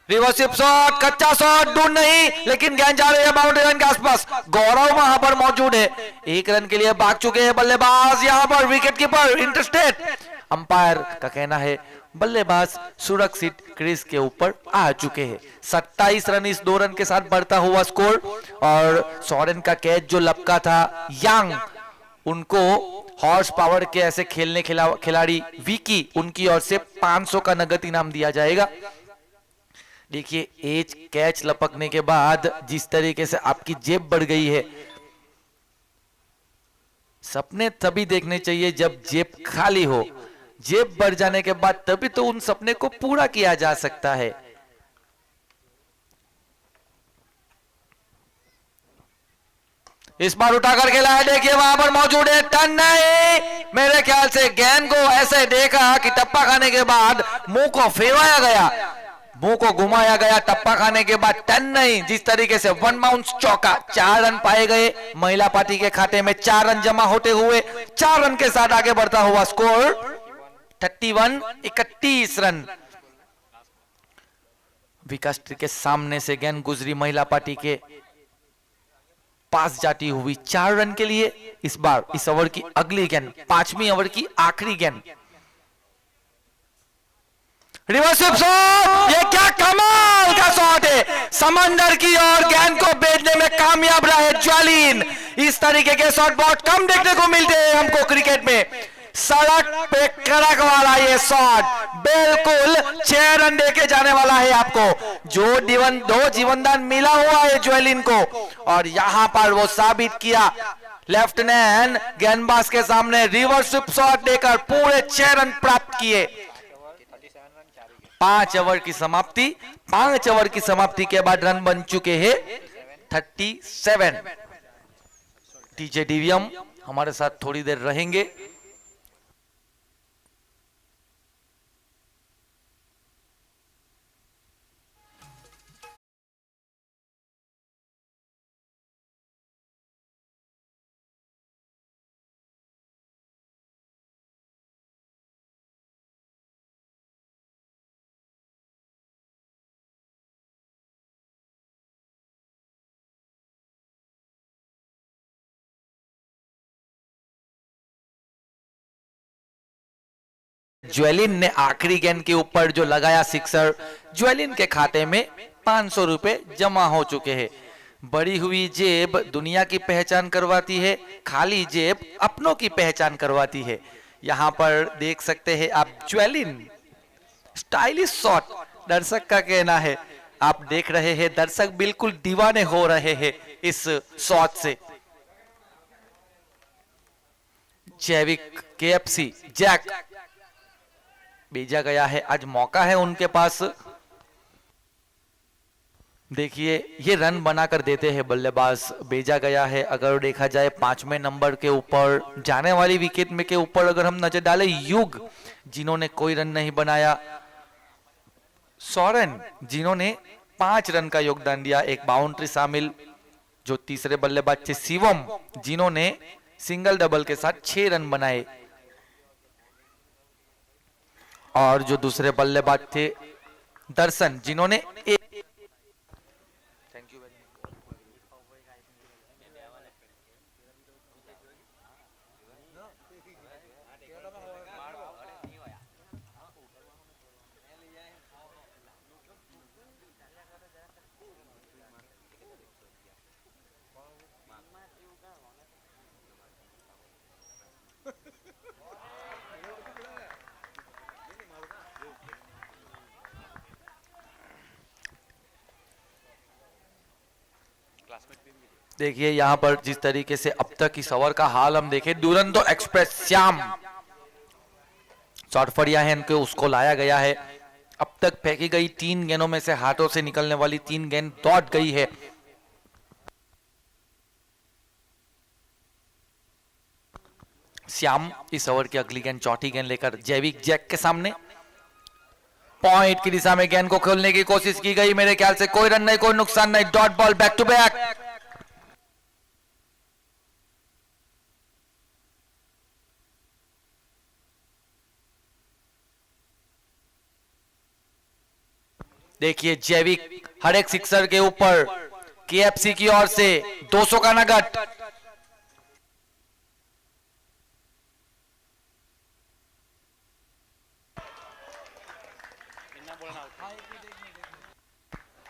रिवर्स शॉट, कच्चा शॉट, दूर नहीं लेकिन गेंद जा रही है बाउंड्री लाइन के आसपास। गौरव वहां पर मौजूद है, 1 रन के लिए भाग चुके हैं बल्लेबाज। यहां पर विकेट कीपर इंटरेस्टेड, अंपायर का कहना है बल्लेबाज सुरक्षित क्रीज के ऊपर आ चुके हैं। 27 रन इस 2 रन के साथ बढ़ता हुआ स्कोर। और सोरेन का कैच जो लपका था यांग, उनको हॉर्स पावर के ऐसे खेलने खिलाड़ी विकी उनकी ओर से 500 का नगद इनाम दिया जाएगा। देखिए एज कैच लपकने के बाद जिस तरीके से आपकी जेब बढ़ गई है, सपने तभी देखने चाहिए जब जेब खाली हो। जेब बढ़ जाने के बाद तभी तो उन सपने को पूरा किया जा सकता है। इस बार उठाकर खेला है, देखिए वहां पर मौजूद है टन नहीं, मेरे ख्याल से गेंद को ऐसे देखा कि टप्पा खाने के बाद मुंह को फेरवाया गया, मुंह को घुमाया गया टप्पा खाने के बाद। टन नहीं, जिस तरीके से 1 बाउंस चौका, 4 रन पाए गए महिला पार्टी के खाते में। 4 रन जमा होते हुए 4 रन के साथ आगे बढ़ता हुआ स्कोर 31 रन। विकास के सामने से गेंद गुजरी महिला पार्टी के पास जाती हुई 4 रन के लिए। इस बार इस ओवर की अगली गेंद, 5वीं ओवर की आखिरी गेंद, रिवर्स शॉट, ये क्या कमाल का शॉट है, समंदर की ओर गेंद को भेजने में कामयाब रहे ज्वेलिन। इस तरीके के शॉट बहुत कम देखने को मिलते हैं हमको क्रिकेट में। सड़क पे कड़क वाला ये शॉट बिल्कुल 6 रन देके जाने वाला है आपको। जो 2 जीवनदान मिला हुआ है ज्वेलिन को, और यहां पर वो साबित किया लेफ्टिनेंट गेंदबाज के सामने रिवर्स शॉट देकर पूरे 6 रन प्राप्त किए। 5 ओवर की समाप्ति, 5 ओवर की समाप्ति के बाद रन बन चुके हैं 37। टीजे डीवीएम हमारे साथ थोड़ी देर रहेंगे। ज्वेलिन ने आखिरी गेंद के ऊपर जो लगाया सिक्सर, ज्वेलिन के खाते में 500 रुपए जमा हो चुके हैं। बढ़ी हुई जेब दुनिया की पहचान करवाती है, खाली जेब अपनों की पहचान करवाती है। यहां पर देख सकते हैं आप ज्वेलिन, स्टाइलिश शॉट, दर्शक का कहना है। आप देख रहे हैं दर्शक बिल्कुल दीवाने हो रहे हैं इस शॉट से। जैविक केएफसी जैक भेजा गया है, आज मौका है उनके पास। देखिए ये रन बनाकर देते हैं बल्लेबाज, भेजा गया है। अगर देखा जाए 5वें नंबर के ऊपर जाने वाली विकेट में के ऊपर अगर हम नजर डालें, युग जिन्होंने कोई रन नहीं बनाया, सोरेन जिन्होंने 5 रन का योगदान दिया, एक बाउंड्री शामिल, जो तीसरे बल्लेबाज थे शिवम जिन्होंने सिंगल डबल के साथ 6 रन बनाए। और जो दूसरे बल्लेबाज थे दर्शन, जिन्होंने देखिए यहाँ पर जिस तरीके से अब तक इस ओवर का हाल हम देखें, दुरंतो एक्सप्रेस श्याम शॉर्ट फड़िया है इनके, उसको लाया गया है। अब तक फेंकी गई 3 गेंदों में से हाथों से निकलने वाली 3 गेंद लौट गई है। श्याम इस ओवर की अगली गेंद, चौथी गेंद लेकर जैविक जैक के सामने, पॉइंट की दिशा में गेंद को खोलने की कोशिश की गई। मेरे ख्याल से कोई रन नहीं, कोई नुकसान नहीं, dot ball, back to back. देखिए जैविक हर एक सिक्सर के ऊपर केएफसी की ओर से 200 का नगद।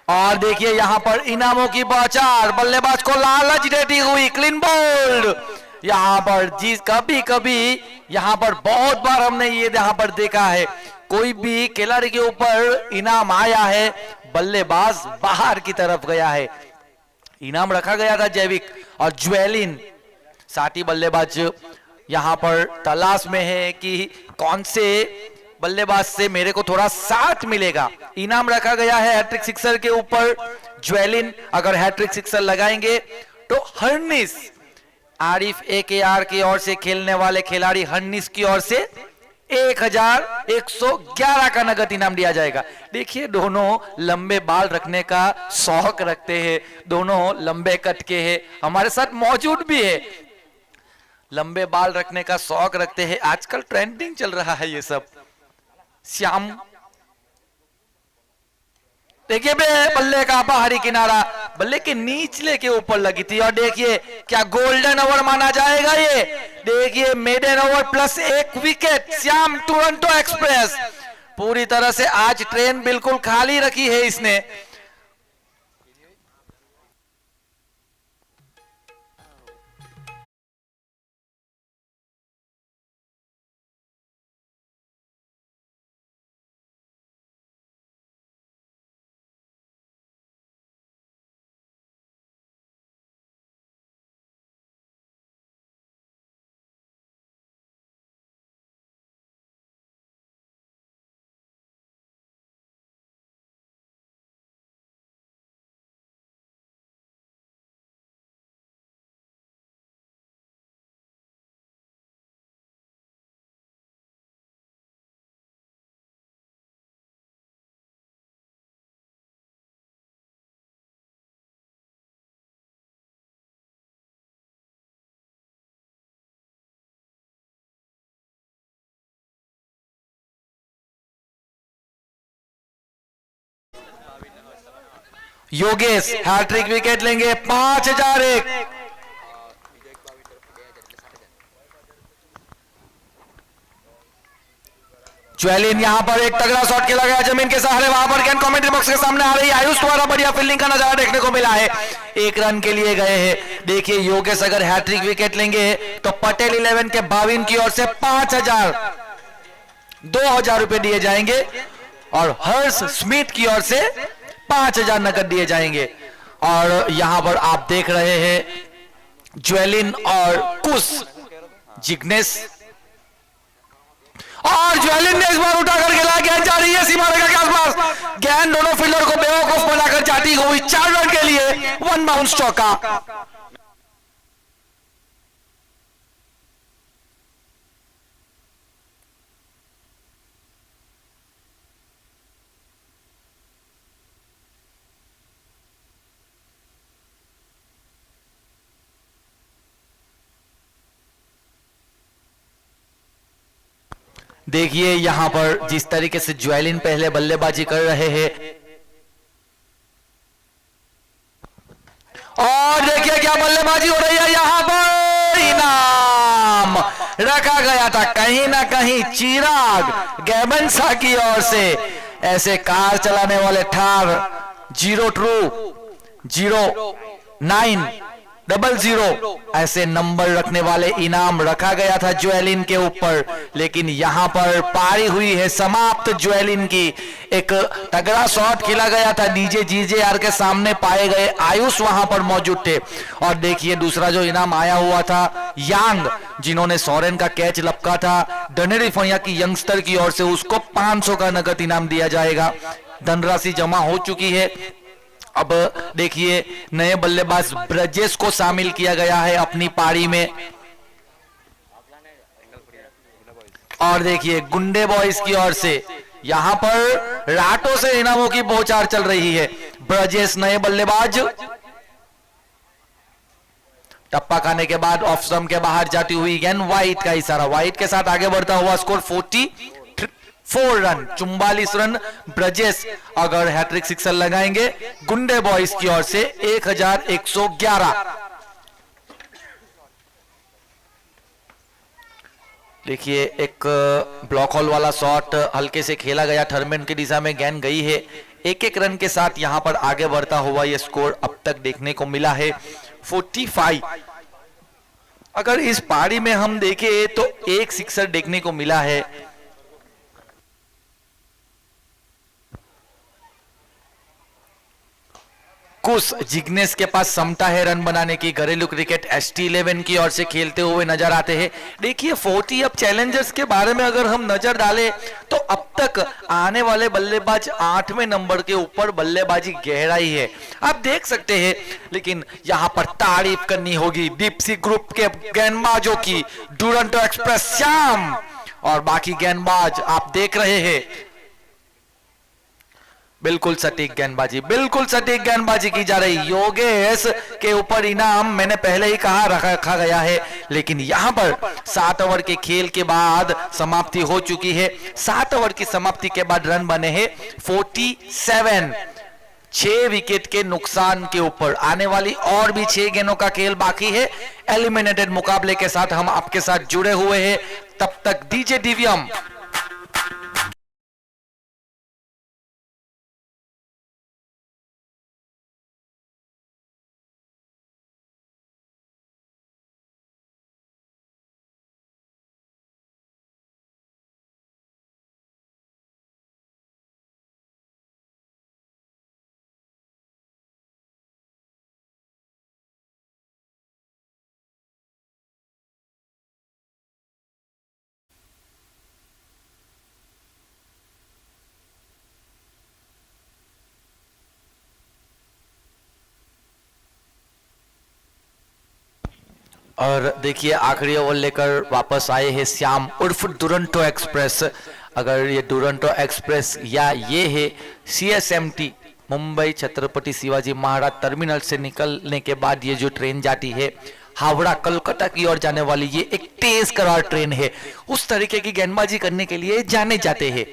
और देखिए यहां पर इनामों की बौछार, बल्लेबाज को लालच देती हुई क्लीन बोल्ड। यहां पर जी कभी कभी यहां पर बहुत बार हमने ये यहां पर देखा है, कोई भी खिलाड़ी के ऊपर इनाम आया है, बल्लेबाज बाहर की तरफ गया है। इनाम रखा गया था जैविक और ज्वेलिन, साथी बल्लेबाज यहां पर तलाश में है कि कौन से बल्लेबाज से मेरे को थोड़ा साथ मिलेगा। इनाम रखा गया है हैट्रिक सिक्सर के ऊपर ज्वेलिन, अगर हैट्रिक सिक्सर लगाएंगे तो हर्निस, आरिफ AKR की ओर से खेलने वाले खिलाड़ी हर्निस की ओर से 1111 का नगद इनाम दिया जाएगा। देखिए दोनों लंबे बाल रखने का शौक रखते हैं, दोनों लंबे कट के हैं, हमारे साथ मौजूद भी है, लंबे बाल रखने का शौक रखते हैं, आजकल ट्रेंडिंग चल रहा है ये सब। श्याम देखिए बल्ले का बाहरी किनारा बल्ले के निचले के ऊपर लगी थी, और देखिए क्या गोल्डन ओवर माना जाएगा ये। देखिए maiden over plus 1 wicket, Shyam Toronto express पूरी तरह से आज ट्रेन बिल्कुल खाली रखी है इसने। योगेश हैट्रिक विकेट लेंगे, 5001। ज्वेलिन यहां पर एक तगड़ा शॉट खेला गया जमीन के सहारे, वहां पर गेंद कमेंट्री बॉक्स के सामने आ रही है, आयुष द्वारा बढ़िया फील्डिंग का नजारा देखने को मिला है, 1 रन के लिए गए हैं। देखिए योगेश अगर हैट्रिक विकेट लेंगे तो पटेल 11 के बाविन की ओर से 2000 रुपए दिए जाएंगे, और हर्ष स्मिथ की ओर से 5000 नकद दिए जाएंगे। और यहां पर आप देख रहे हैं ज्वेलिन और कुश जिग्नेश, और ज्वेलिन ने इस बार उठाकर खेला, गेंद जा रही है सीमा रेखा के आसपास, गेंद दोनों फील्डर को बेवकूफ बनाकर जाती हुई 4 रन के लिए 1 बाउंस चौका। देखिए यहां पर जिस तरीके से ज्वेलिन पहले बल्लेबाजी कर रहे हैं, और देखिए क्या बल्लेबाजी हो रही है। यहां पर इनाम रखा गया था कहीं ना कहीं चिराग गैबनसा की ओर से। ऐसे कार चलाने वाले ठार 020900 ऐसे नंबर रखने वाले इनाम रखा गया था ज्वेलिन के ऊपर, लेकिन यहां पर पारी हुई है समाप्त ज्वेलिन की। एक तगड़ा शॉट खेला गया था डीजे जीजेआर के सामने, पाए गए आयुष वहां पर मौजूद थे। और देखिए दूसरा जो इनाम आया हुआ था यांग, जिन्होंने सोरेन का कैच लपका था डनेरिफोया की यंगस्टर की ओर से, उसको 500 का नगद इनाम दिया जाएगा। धनराशि जमा हो चुकी है। अब देखिए नए बल्लेबाज ब्रजेश को शामिल किया गया है अपनी पारी में, और देखिए गुंडे बॉयज की ओर से यहां पर राटों से इनामों की बौछार चल रही है। ब्रजेश नए बल्लेबाज, टप्पा खाने के बाद ऑफ स्टंप के बाहर जाती हुई गेंद, व्हाइट का इशारा, व्हाइट के साथ आगे बढ़ता हुआ स्कोर 44 रन, 44 रन। ब्रजेश अगर हैट्रिक सिक्सर लगाएंगे गुंडे बॉयज की ओर से 1111। देखिए एक ब्लॉक होल वाला शॉट हल्के से खेला गया, थर्मेन की दिशा में गेंद गई है। एक एक रन के साथ यहां पर आगे बढ़ता हुआ यह स्कोर अब तक देखने को मिला है 45। अगर इस पारी में हम देखें तो एक सिक्सर देखने को मिला है। कुछ जिग्नेश के पास समता है रन बनाने की। घरेलू क्रिकेट ST11 की ओर से खेलते हुए नजर आते हैं। देखिए 40 अब चैलेंजर्स के बारे में अगर हम नजर डालें तो अब तक आने वाले बल्लेबाज 8वें नंबर के ऊपर बल्लेबाजी गहराई है, आप देख सकते हैं। लेकिन यहां पर तारीफ करनी होगी डीपसी ग्रुप के गेंदबाजों की, डुरंटो एक्सप्रेस श्याम और बाकी गेंदबाज आप देख रहे हैं। बिल्कुल सटीक गेंदबाजी, बिल्कुल सटीक गेंदबाजी की जा रही। योगेश के ऊपर इनाम मैंने पहले ही कहा रखा गया है, लेकिन यहां पर 7 ओवर के खेल के बाद समाप्ति हो चुकी है। 7 ओवर की समाप्ति के बाद रन बने हैं 47, 6 विकेट के नुकसान के ऊपर। आने वाली और भी 6 गेंदों का खेल बाकी है। एलिमिनेटेड मुकाबले के साथ हम आपके साथ जुड़े हुए हैं। तब तक डीजे दिव्यम और देखिए आखिरी ओवर लेकर वापस आए हैं श्याम उर्फ दुरंतो एक्सप्रेस। अगर ये दुरंतो एक्सप्रेस या ये है CSMT मुंबई छत्रपति शिवाजी महाराज टर्मिनल से निकलने के बाद ये जो ट्रेन जाती है हावड़ा कलकत्ता की ओर जाने वाली, ये एक तेज करार ट्रेन है। उस तरीके की गेंदबाजी करने के लिए जाने जाते हैं।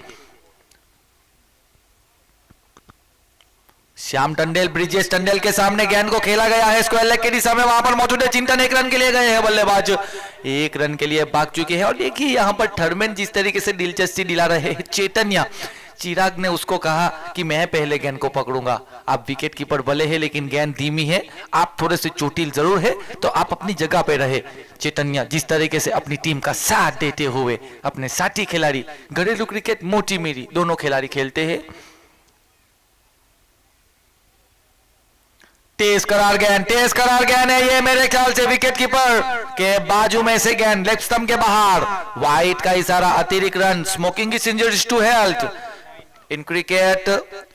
श्याम टंडेल, ब्रिजेश टंडेल के सामने गेंद को खेला गया है स्क्वायर लेग की दिशा में, वहां पर मौजूद है चिंतन। 1 रन के लिए गए हैं बल्लेबाज, 1 रन के लिए भाग चुके हैं। और देखिए यहां पर थर्मेन जिस तरीके से दिलचस्पी दिला रहे हैं चैतन्य, चिराग ने उसको कहा कि मैं पहले गेंद को पकड़ूंगा, आप विकेट कीपर भले है लेकिन गेंद धीमी है, आप थोड़े से चोटिल जरूर है, तो आप अपनी जगह पे रहे। चैतन्य जिस तरीके से अपनी टीम का साथ देते हुए अपने साथी खिलाड़ी, घरेलू क्रिकेट मोटी मेरी दोनों खिलाड़ी खेलते हैं। तेज करार गेंद है ये, मेरे ख्याल से विकेट कीपर के बाजू में से गेंद लेफ्ट स्टंप के बाहर। व्हाइट का इशारा, अतिरिक्त run. Smoking is injuries to health in cricket,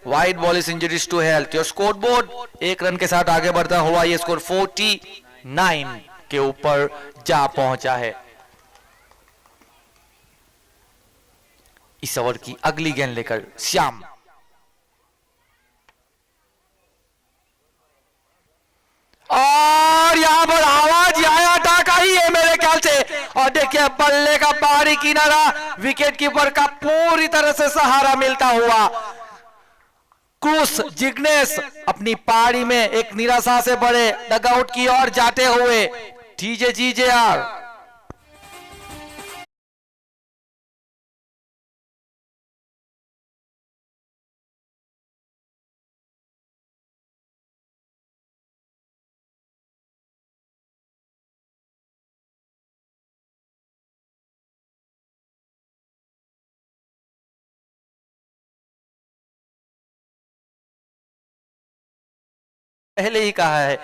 white ball is injuries to health. Your score board 1 run के साथ आगे बढ़ता हुआ ये स्कोर 49 के ऊपर जा पहुंचा है। इस ओवर की अगली गेंद लेकर श्याम, और यहां पर आवाज आया था ही है मेरे ख्याल से। और देखिए बल्ले का बाहरी बाहरी किनारा, विकेट कीपर का पूरी तरह से सहारा मिलता हुआ क्रूस जिग्नेश अपनी पारी में एक निराशा से भरे डगआउट की ओर जाते हुए टीजे जीजेआर। पहले ही कहा है,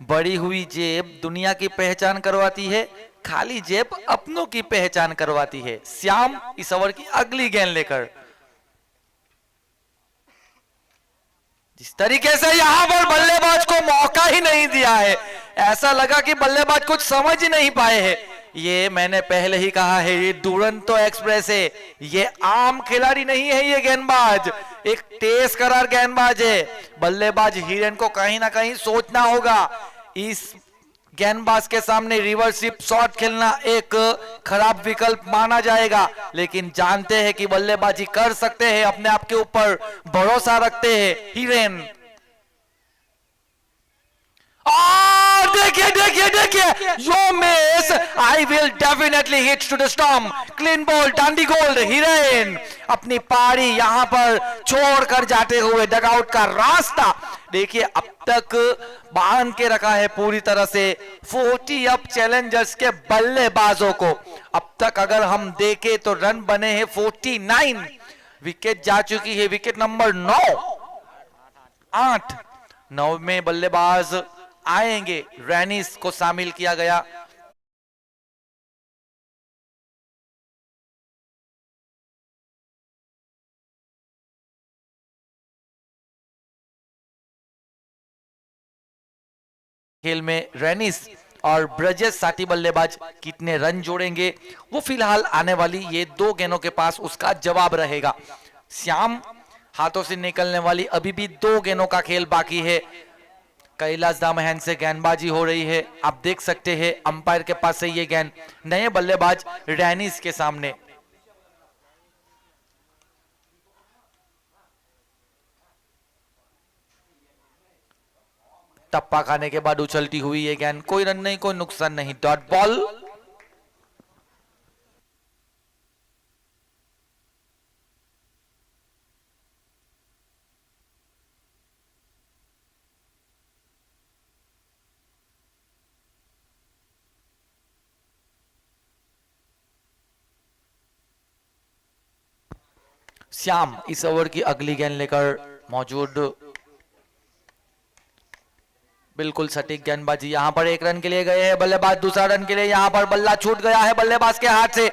बड़ी हुई जेब दुनिया की पहचान करवाती है, खाली जेब अपनों की पहचान करवाती है। श्याम इस ओवर की अगली गेंद लेकर जिस तरीके से यहां पर बल्लेबाज को मौका ही नहीं दिया है, ऐसा लगा कि बल्लेबाज कुछ समझ ही नहीं पाए हैं। ये मैंने पहले ही कहा है, ये दुरंतो एक्सप्रेस है, ये आम खिलाड़ी नहीं है। ये गेंदबाज एक तेज करार गेंदबाज है। बल्लेबाज हिरेन को कहीं ना कहीं सोचना होगा। इस गेंदबाज के सामने रिवर्सिप शॉट खेलना एक खराब विकल्प माना जाएगा, लेकिन जानते हैं कि बल्लेबाजी कर सकते हैं, अपने आप के ऊपर भरोसा रखते हैं हिरेन। और देखिए देखिए देखिए, यो मिस, I will definitely hit to the stump, clean ball, डांडी गोल्ड। हिरेन अपनी पारी यहां पर छोड़कर जाते हुए डगआउट का रास्ता देखिए अब तक बांध के रखा है पूरी तरह से 40 अप चैलेंजर्स के बल्लेबाजों को। अब तक अगर हम देखें तो रन बने हैं 49, विकेट जा चुकी है, विकेट नंबर 9 में बल्लेबाज आएंगे, रैनिस को शामिल किया गया। खेल में रैनिस और ब्रजेश साथी बल्लेबाज कितने रन जोड़ेंगे वो फिलहाल आने वाली ये 2 गेंदों के पास उसका जवाब रहेगा। श्याम हाथों से निकलने वाली अभी भी 2 गेंदों का खेल बाकी है। कैलाश दामहन से गेंदबाजी हो रही है, आप देख सकते हैं अंपायर के पास से ये गेंद नए बल्लेबाज रैनिस के सामने। टप्पा खाने के बाद उछलती हुई ये गेंद, कोई रन नहीं, कोई नुकसान नहीं, डॉट बॉल। श्याम इस ओवर की अगली गेंद लेकर मौजूद, बिल्कुल सटीक गेंदबाजी। यहां पर 1 रन के लिए गए हैं बल्लेबाज, दूसरा रन के लिए यहां पर बल्ला छूट गया है बल्लेबाज के हाथ से।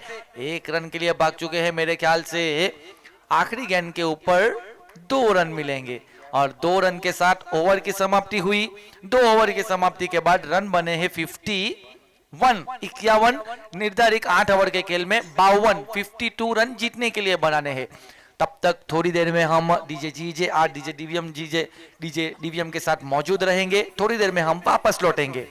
1 रन के लिए भाग चुके हैं, मेरे ख्याल से आखिरी गेंद के ऊपर 2 रन मिलेंगे और 2 रन के साथ ओवर की समाप्ति हुई। 2 ओवर की समाप्ति के बाद रन बने हैं 51 निर्धारित 8 ओवर के खेल में 52 रन जीतने के लिए बनाने हैं। तब तक थोड़ी देर में हम डीजे डीवीएम के साथ मौजूद रहेंगे। थोड़ी देर में हम वापस लौटेंगे।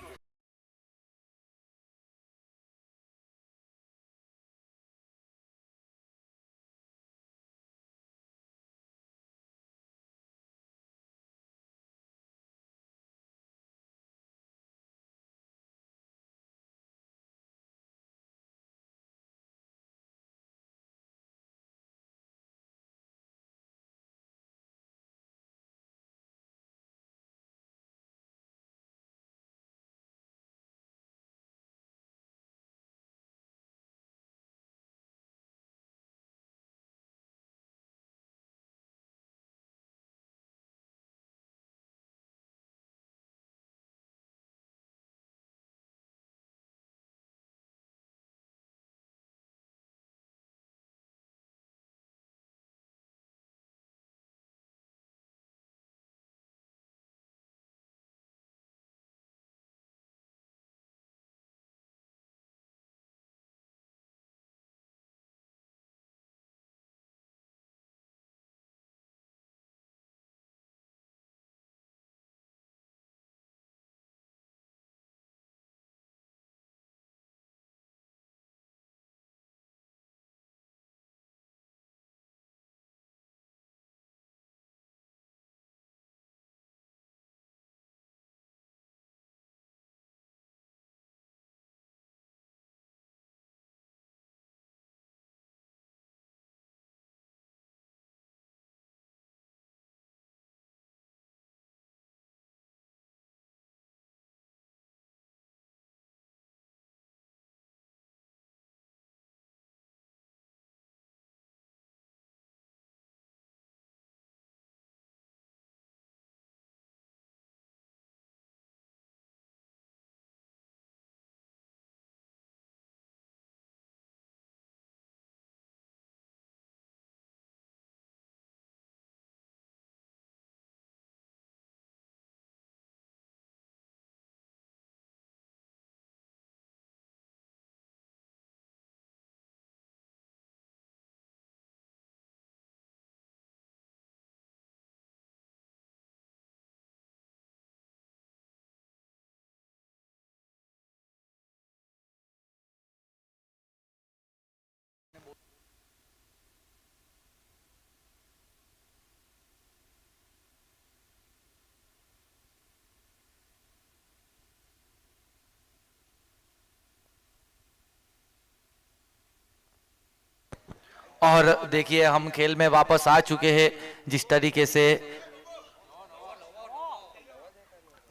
और देखिए हम खेल में वापस आ चुके हैं। जिस तरीके से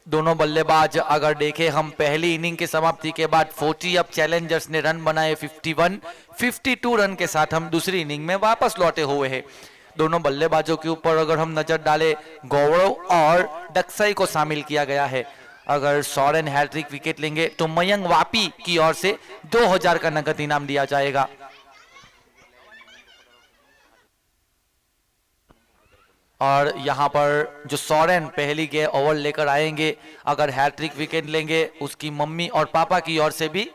दोनों बल्लेबाज अगर देखें हम पहली इनिंग की समाप्ति के बाद 40 अब चैलेंजर्स ने रन बनाए 51, 52 रन के साथ हम दूसरी इनिंग में वापस लौटे हुए हैं। दोनों बल्लेबाजों के ऊपर अगर हम नजर डालें, गौरव और डक्साई को शामिल किया गया है। अगर सोरेन हैट्रिक विकेट लेंगे तो मयंक वापी की ओर से 2000 का नगद इनाम दिया जाएगा। और यहां पर जो सोरेन पहली के ओवर लेकर आएंगे, अगर हैट्रिक विकेट लेंगे उसकी मम्मी और पापा की ओर से भी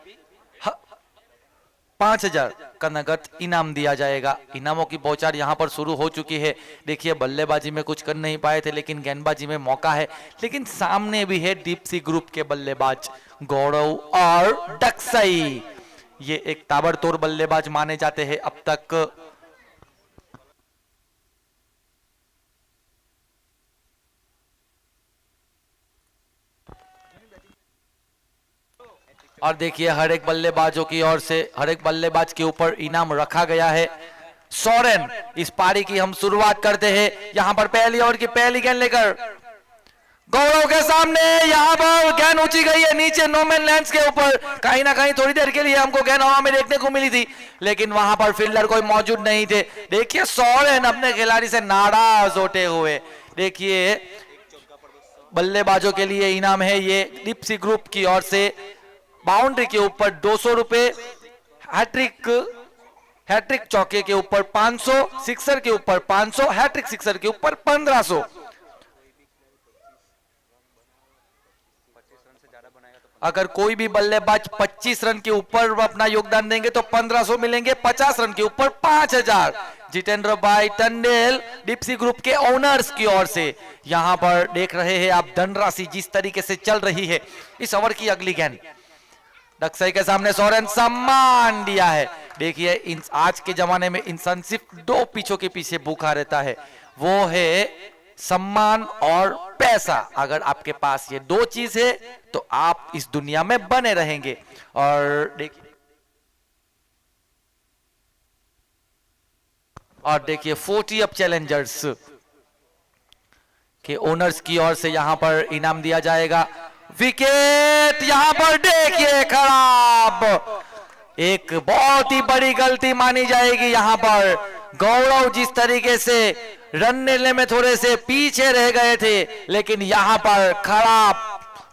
5000 का नगद इनाम दिया जाएगा। इनामों की बौछार यहां पर शुरू हो चुकी है। देखिए बल्लेबाजी में कुछ कर नहीं पाए थे, लेकिन गेंदबाजी में मौका है। लेकिन सामने भी है डीप सी ग्रुप के बल्लेबाज गौरव और डक्साई। ये एक ताबड़तोड़ बल्लेबाज माने जाते हैं अब तक। और देखिए हर एक बल्लेबाजों की ओर से हर एक बल्लेबाज के ऊपर इनाम रखा गया है। सोरेन इस पारी की हम शुरुआत करते हैं। यहां पर पहली ओवर की पहली गेंद लेकर गौरव के सामने, यहां पर गेंद ऊंची गई है नीचे नोमैन लैंड के ऊपर। कहीं ना कहीं थोड़ी देर के लिए हमको गेंद हवा में देखने को मिली थी, लेकिन वहां पर फील्डर कोई मौजूद नहीं थे। देखिए सोरेन अपने खिलाड़ी से नाराज होते हुए। देखिए बल्लेबाजों के लिए इनाम है ये डिप्सी ग्रुप की ओर से बाउंड्री के ऊपर 200 रुपए, हैट्रिक चौके के ऊपर 500, सिक्सर के ऊपर 500, हैट्रिक सिक्सर के ऊपर 1500। अगर कोई भी बल्लेबाज 25 रन के ऊपर अपना योगदान देंगे तो 1500 मिलेंगे, 50 रन के ऊपर 5000। जितेंद्र भाई टंडेल डिप्सी ग्रुप के ओनर्स की ओर से यहां पर देख रहे हैं आप धनराशि जिस तरीके से चल रही है। इस ओवर की अगली गेंद डक्साई के सामने सोरेन सम्मान दिया है। देखिए आज के जमाने में इंसान सिर्फ 2 पीछों के पीछे भूखा रहता है, वो है सम्मान और पैसा। अगर आपके पास ये 2 चीज है तो आप इस दुनिया में बने रहेंगे। और देखिए 40 अप चैलेंजर्स के ओनर्स की ओर से यहां पर इनाम दिया जाएगा। विकेट यहां पर देखिए खराब, एक बहुत ही बड़ी गलती मानी जाएगी यहां पर। गौरव जिस तरीके से रन लेने में थोड़े से पीछे रह गए थे, लेकिन यहां पर खराब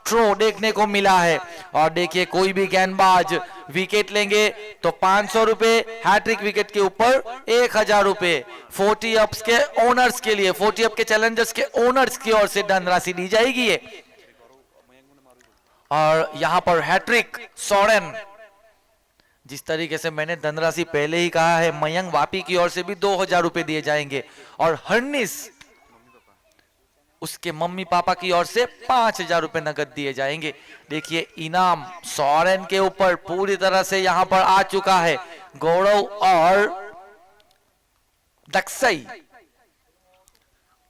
थ्रो देखने को मिला है। और देखिए कोई भी गेंदबाज विकेट लेंगे तो 500 रुपए, हैट्रिक विकेट के ऊपर 1000 रुपए 40 अप्स के ओनर्स के लिए, 40 अप के चैलेंजर्स के ओनर्स की ओर से धनराशि दी जाएगी है। और यहां पर हैट्रिक सोरेन, जिस तरीके से मैंने धनराशि पहले ही कहा है, मयंक वापी की ओर से भी 2000 रुपए दिए जाएंगे। और हर्निस उसके मम्मी पापा की ओर से 5000 रुपए नगद दिए जाएंगे। देखिए इनाम सोरेन के ऊपर पूरी तरह से यहां पर आ चुका है। गौरव और दक्साई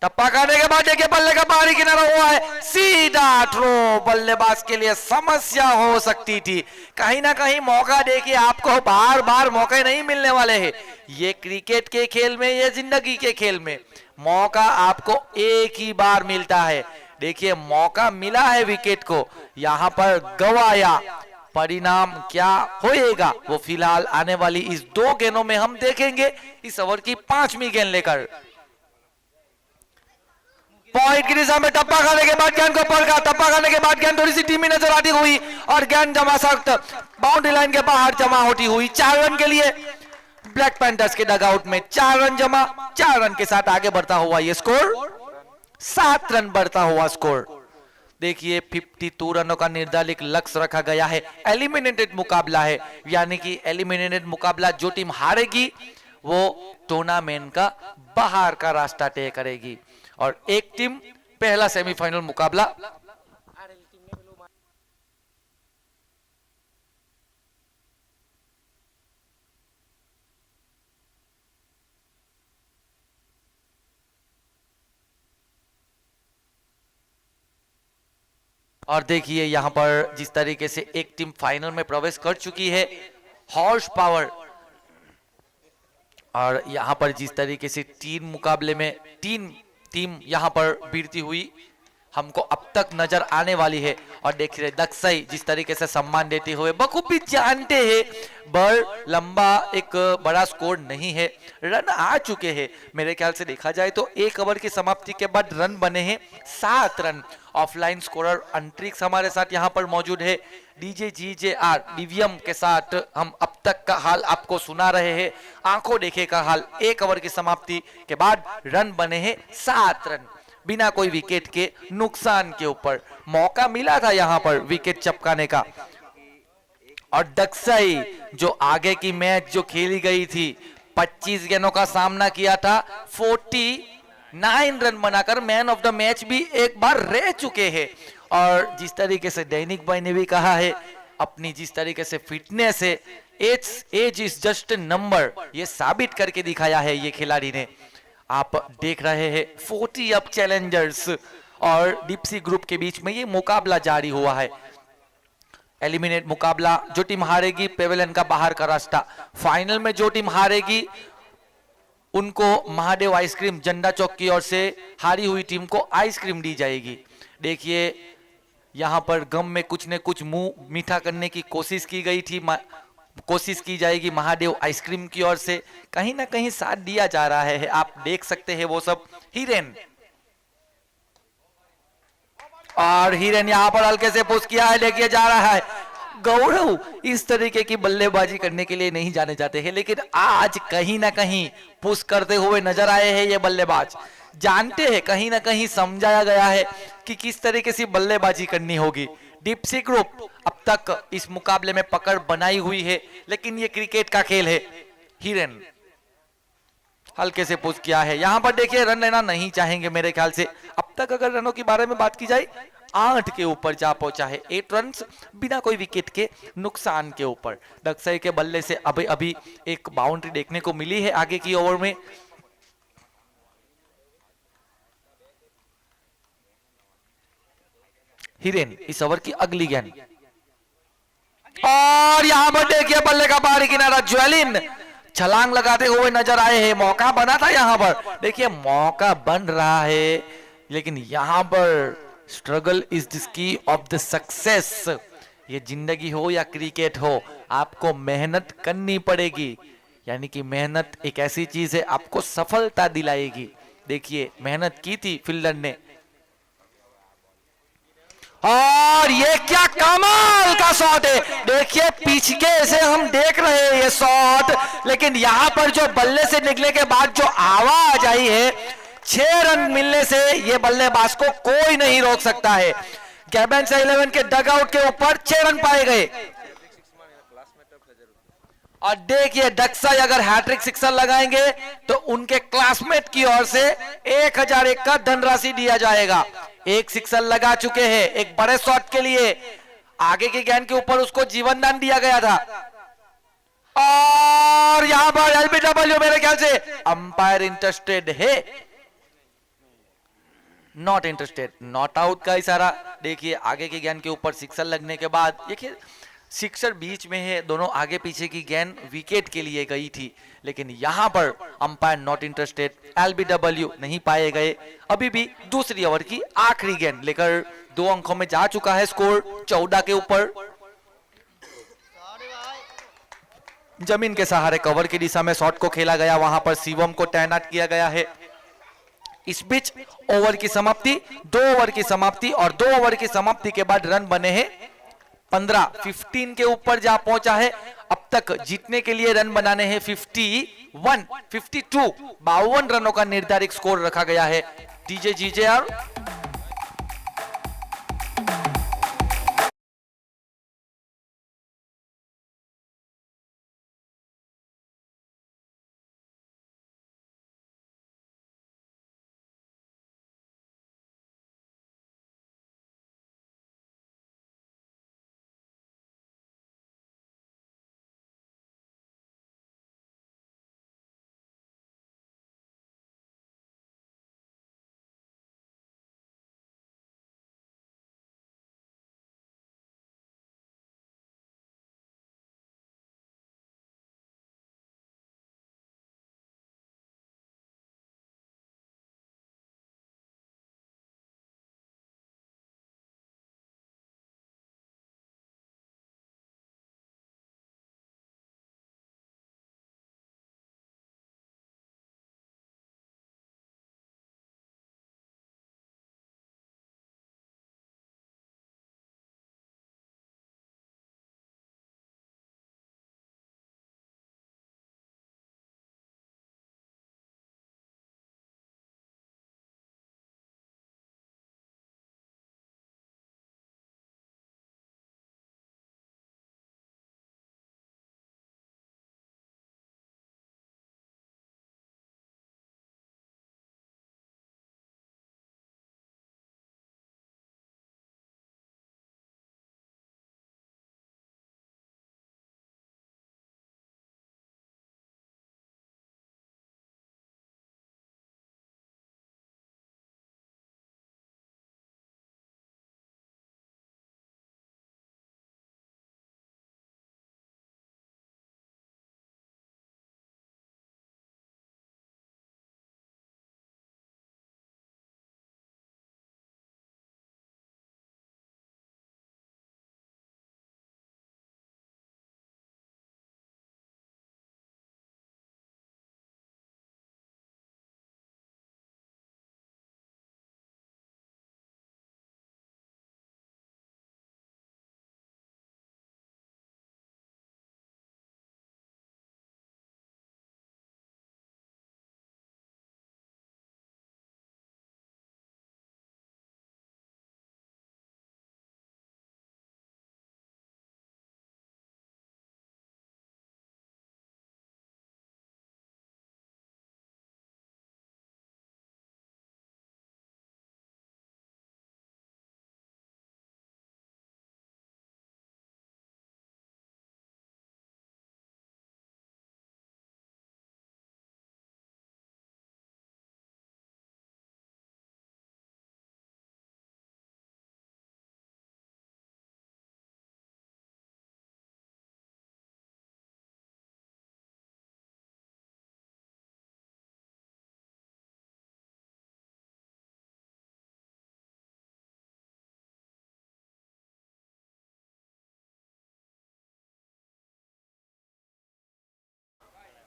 टप्पा खाने के बाद देखिए बल्ले का बाहरी किनारा हुआ है, सीधा थ्रो बल्लेबाज के लिए समस्या हो सकती थी। कहीं ना कहीं मौका देखिए, आपको बार बार मौके नहीं मिलने वाले हैं। ये क्रिकेट के खेल में, ये जिंदगी के खेल में मौका आपको एक ही बार मिलता है। देखिए मौका मिला है विकेट को, यहां पर गवाया। परिणाम क्या होएगा वो फिलहाल आने वाली इस 2 गेंदों में हम देखेंगे। इस ओवर की 5वीं गेंद लेकर पॉइंट की दिशा में टप्पा खाने के बाद गेंद को पड़का, टप्पा खाने के बाद गेंद थोड़ी सी धीमी नजर आती हुई और गेंद जमा सख्त बाउंड्री लाइन के बाहर जमा होती हुई 4 रन के लिए ब्लैक पैंथर्स के डगआउट में 4 रन जमा। 4 रन के साथ आगे बढ़ता हुआ ये स्कोर 7 रन बढ़ता हुआ स्कोर। देखिए 52 रनों का निर्धारित लक्ष्य रखा गया है। एलिमिनेटेड मुकाबला है, यानी कि एलिमिनेटेड मुकाबला जो टीम हारेगी वो टूर्नामेंट का बाहर का रास्ता तय करेगी और एक टीम पहला सेमीफाइनल मुकाबला। और देखिए यहां पर जिस तरीके से एक टीम फाइनल में प्रवेश कर चुकी है, हॉर्स पावर और यहाँ पर जिस तरीके से तीन मुकाबले में तीन टीम यहाँ पर भिड़ती हुई हमको अब तक नजर आने वाली है। और देख रहे दक्षई जिस तरीके से सम्मान देते हुए बखूबी जानते हैं बड़ लंबा एक बड़ा स्कोर नहीं है, रन आ चुके हैं। मेरे ख्याल से देखा जाए तो एक ओवर की समाप्ति के बाद रन बने हैं 7 रन। ऑफलाइन स्कोरर अंतरिक्ष हमारे साथ यहाँ पर मौजूद है। डीजे जीजेआर डीवीएम के साथ हम अब तक का हाल आपको सुना रहे हैं। आंखों देखे का हाल, एक ओवर की समाप्ति के बाद रन बने हैं 7 रन बिना कोई विकेट के नुकसान के ऊपर। मौका मिला था यहाँ पर विकेट चपकाने का। और दक्षई जो आगे की मैच जो खेली गई थी 25 गेंदों का सामना किया था, 49 रन बनाकर मैन ऑफ द मैच भी एक बार रह चुके हैं। और जिस तरीके से दैनिक भाई ने भी कहा है, अपनी जिस तरीके से फिटनेस है, एज इज जस्ट नंबर, ये साबित करके दिखाया है ये खिलाड़ी ने। आप देख रहे हैं 40 अप चैलेंजर्स और डिप्सी ग्रुप के बीच में ये मुकाबला जारी हुआ है। एलिमिनेट मुकाबला, जो टीम हारेगी पेवेलियन का बाहर का रास्ता। फाइनल में जो टीम हारेगी उनको महादेव आइसक्रीम जंडा चौक की ओर से हारी हुई टीम को आइसक्रीम दी जाएगी। देखिए यहां पर गम में कुछ न कुछ मुंह मीठा करने की कोशिश की गई थी, कोशिश की जाएगी महादेव आइसक्रीम की ओर से। कहीं ना कहीं साथ दिया जा रहा है, आप देख सकते हैं वो सब। हिरेन और हिरेन यहां पर हल्के से पुश किया है, देखिए जा रहा है। गौरव इस तरीके की बल्लेबाजी करने के लिए नहीं जाने जाते हैं, लेकिन आज कहीं ना कहीं पुश करते हुए नजर आए हैं ये बल्लेबाज। जानते हैं, कहीं ना कहीं समझाया गया है कि किस तरीके से बल्लेबाजी करनी होगी। डिप्सी ग्रुप अब तक इस मुकाबले में पकड़ बनाई हुई है, लेकिन ये क्रिकेट का खेल है। हिरेन हल्के से पुश किया है, यहां पर देखिए रन लेना नहीं चाहेंगे मेरे ख्याल से। अब तक अगर रनों के बारे में बात की जाए 8 के ऊपर जा पहुंचा है, 8 रन बिना कोई विकेट के नुकसान के ऊपर। दक्षई के बल्ले से अभी अभी एक बाउंड्री देखने को मिली है आगे की ओवर में। हिरेन इस ओवर की अगली गेंद, और यहां पर देखिए बल्ले का बाहरी किनारा, ज्वेलिन छलांग लगाते हुए नजर आए हैं। मौका बना था यहां पर, देखिए मौका बन रहा है, लेकिन यहां पर struggle is the key of the success. ये जिंदगी हो या क्रिकेट हो, आपको मेहनत करनी पड़ेगी। यानी कि मेहनत एक ऐसी चीज है आपको सफलता दिलाएगी। देखिए मेहनत की थी फील्डर ने, और ये क्या कमाल का शॉट है। देखिए पीछे से हम देख रहे हैं ये शॉट, लेकिन यहां पर जो बल्ले से निकले के बाद जो आवाज आई है, 6 रन मिलने से ये बल्लेबाज को कोई नहीं रोक सकता है। कैबिन से 11 के डगआउट के ऊपर 6 रन पाए गए। और देखिए दक्षई अगर हैट्रिक सिक्सर लगाएंगे तो उनके क्लासमेट की ओर से 1001 का धनराशि दिया जाएगा। एक सिक्सर लगा चुके हैं एक बड़े शॉट के लिए, आगे की गेंद के ऊपर उसको जीवन दान दिया गया था। और यहां पर एलबीडब्ल्यू मेरे ख्याल से अंपायर इंटरेस्टेड है, नॉट इंटरेस्टेड, नॉट आउट का इशारा। देखिए आगे की गेंद के ऊपर सिक्सर लगने के बाद, देखिए सिक्सर बीच में है, दोनों आगे पीछे की गेंद विकेट के लिए गई थी, लेकिन यहां पर अंपायर नॉट इंटरेस्टेड, एलबीडब्ल्यू नहीं पाए गए। अभी भी दूसरी ओवर की आखिरी गेंद लेकर 2 अंकों में जा चुका है स्कोर 14 के ऊपर। जमीन के सहारे कवर की दिशा में शॉट को खेला गया, वहां पर शिवम को तैनात किया गया है। इस बीच ओवर की समाप्ति, 2 ओवर की समाप्ति, और 2 ओवर की समाप्ति के बाद रन बने हैं 15 के ऊपर जा पहुंचा है। अब तक जीतने के लिए रन बनाने हैं 52 52 रनों का निर्धारित स्कोर रखा गया है। डीजे जीजेआर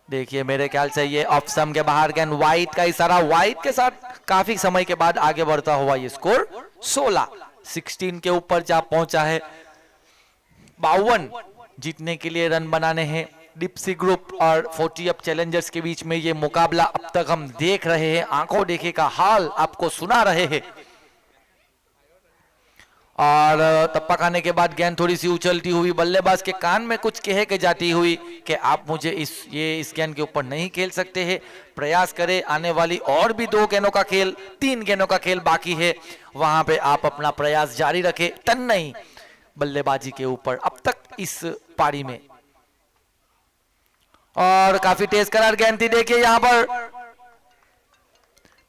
देखिए मेरे ख्याल से ये ऑफ स्टंप के बाहर गेंद, वाइट का इशारा, वाइट के साथ काफी समय के बाद आगे बढ़ता हुआ ये स्कोर 16 के ऊपर जा पहुंचा है। 52 जीतने के लिए रन बनाने हैं। डिप्सी ग्रुप और 40 अप चैलेंजर्स के बीच में ये मुकाबला अब तक हम देख रहे हैं, आंखों देखे का हाल आपको सुना रहे हैं। और टप्पा खाने के बाद गेंद थोड़ी सी उछलती हुई बल्लेबाज के कान में कुछ कह के जाती हुई कि आप मुझे इस गेंद के ऊपर नहीं खेल सकते हैं, प्रयास करें, आने वाली और भी 2 गेंदों का खेल, 3 गेंदों का खेल बाकी है, वहां पे आप अपना प्रयास जारी रखें। तन्नई बल्लेबाजी के ऊपर अब तक इस पारी में, और काफी तेज करार गेंद थी। देखिए यहां पर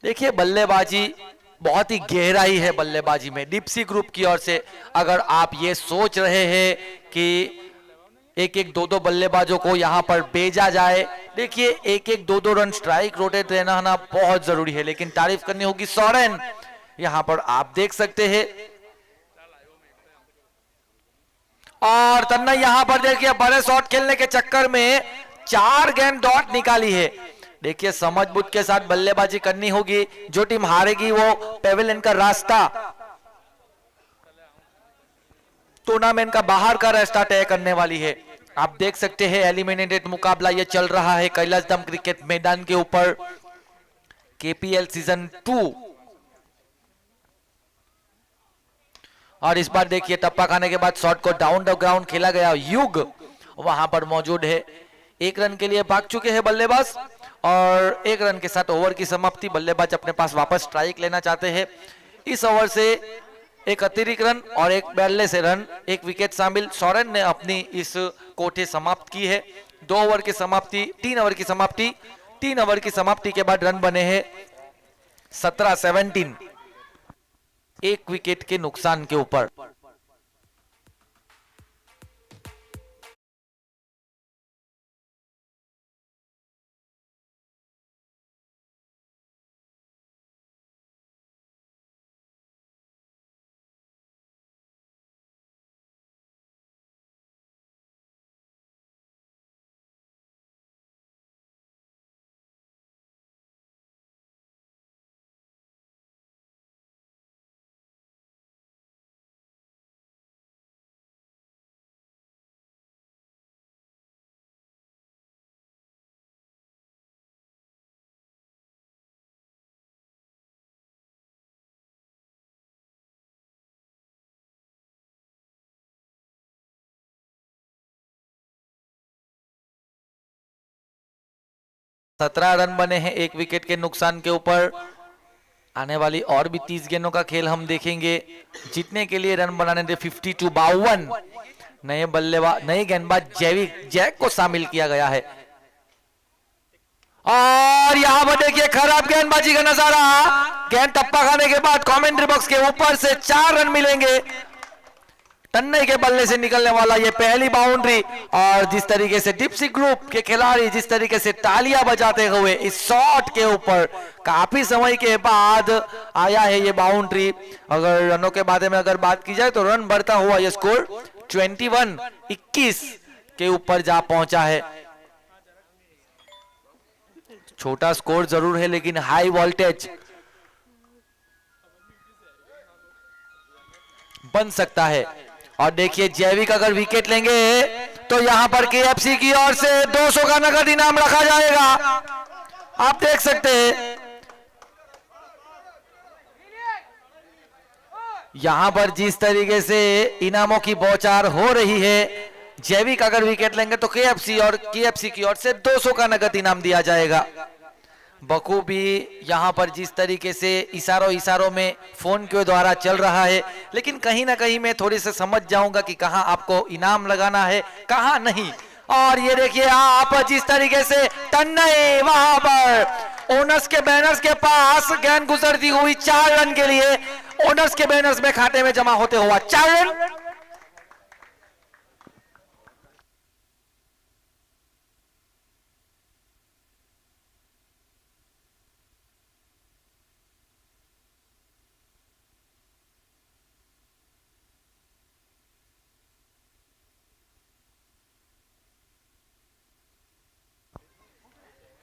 देखिए बल्लेबाजी बहुत ही गहराई है बल्लेबाजी में डिप्सी ग्रुप की ओर से। अगर आप ये सोच रहे हैं कि एक एक दो दो बल्लेबाजों को यहां पर भेजा जाए, देखिए एक एक दो दो रन स्ट्राइक रोटेट रहना बहुत जरूरी है, लेकिन तारीफ करनी होगी सोरेन। यहां पर आप देख सकते हैं, और तन्ना यहां पर देखिए बड़े शॉट खेलने के चक्कर में 4 गेंद डॉट निकाली है। देखिए समझ बुझ के साथ बल्लेबाजी करनी होगी, जो टीम हारेगी वो पेविलियन का रास्ता, टूर्नामेंट का बाहर का रास्ता तय करने वाली है। आप देख सकते हैं एलिमिनेटेड मुकाबला ये चल रहा है कैलाशदम क्रिकेट मैदान के ऊपर, केपीएल सीजन 2। और इस बार देखिए टप्पा खाने के बाद शॉट को डाउन द ग्राउंड खेला गया, युग वहां पर मौजूद है। 1 रन के लिए भाग चुके हैं बल्लेबाज, और 1 रन के साथ ओवर की समाप्ति। बल्लेबाज अपने पास वापस स्ट्राइक लेना चाहते हैं। इस ओवर से एक अतिरिक्त रन और एक बल्ले से रन, 1 विकेट शामिल। सोरेन ने अपनी इस कोठे समाप्त की है। 2 ओवर की समाप्ति, 3 ओवर की समाप्ति, 3 ओवर की समाप्ति के बाद रन बने हैं 17-17, 1 विकेट के नुकसान के ऊपर। सत्रह रन बने हैं 1 विकेट के नुकसान के ऊपर। आने वाली और भी 30 गेंदों का खेल हम देखेंगे। जीतने के लिए रन बनाने थे 52 नए बल्लेबाज, नए गेंदबाज जैक को शामिल किया गया है। और यहां पर देखिए खराब गेंदबाजी का नजारा, गेंद टप्पा खाने के बाद कमेंट्री बॉक्स के ऊपर से 4 रन मिलेंगे। तन्नई के बल्ले से निकलने वाला ये पहली बाउंड्री, और जिस तरीके से डिप्सी ग्रुप के खिलाड़ी जिस तरीके से तालियां बजाते हुए इस शॉट के ऊपर काफी समय के बाद आया है ये बाउंड्री। अगर रनों के बारे में अगर बात की जाए तो रन बढ़ता हुआ ये स्कोर 21 के ऊपर जा पहुंचा है। छोटा स्कोर जरूर है लेकिन हाई वोल्टेज बन सकता है। और देखिए जैविक अगर विकेट लेंगे तो यहां पर केएफसी की ओर से 200 का नगद इनाम रखा जाएगा। आप देख सकते हैं यहां पर जिस तरीके से इनामों की बौछार हो रही है। जैविक अगर विकेट लेंगे तो केएफसी की ओर से 200 का नगद इनाम दिया जाएगा। बखूबी यहां पर जिस तरीके से इशारों में फोन के द्वारा चल रहा है, लेकिन कहीं ना कहीं मैं थोड़ी से समझ जाऊंगा कि कहां आपको इनाम लगाना है कहां नहीं। और ये देखिए आप जिस तरीके से तन्नई वहां पर ओनर्स के बैनर्स के पास गेंद गुजरती हुई 4 रन के लिए ओनर्स के बैनर्स में खाते में जमा होते हुआ 4 रन।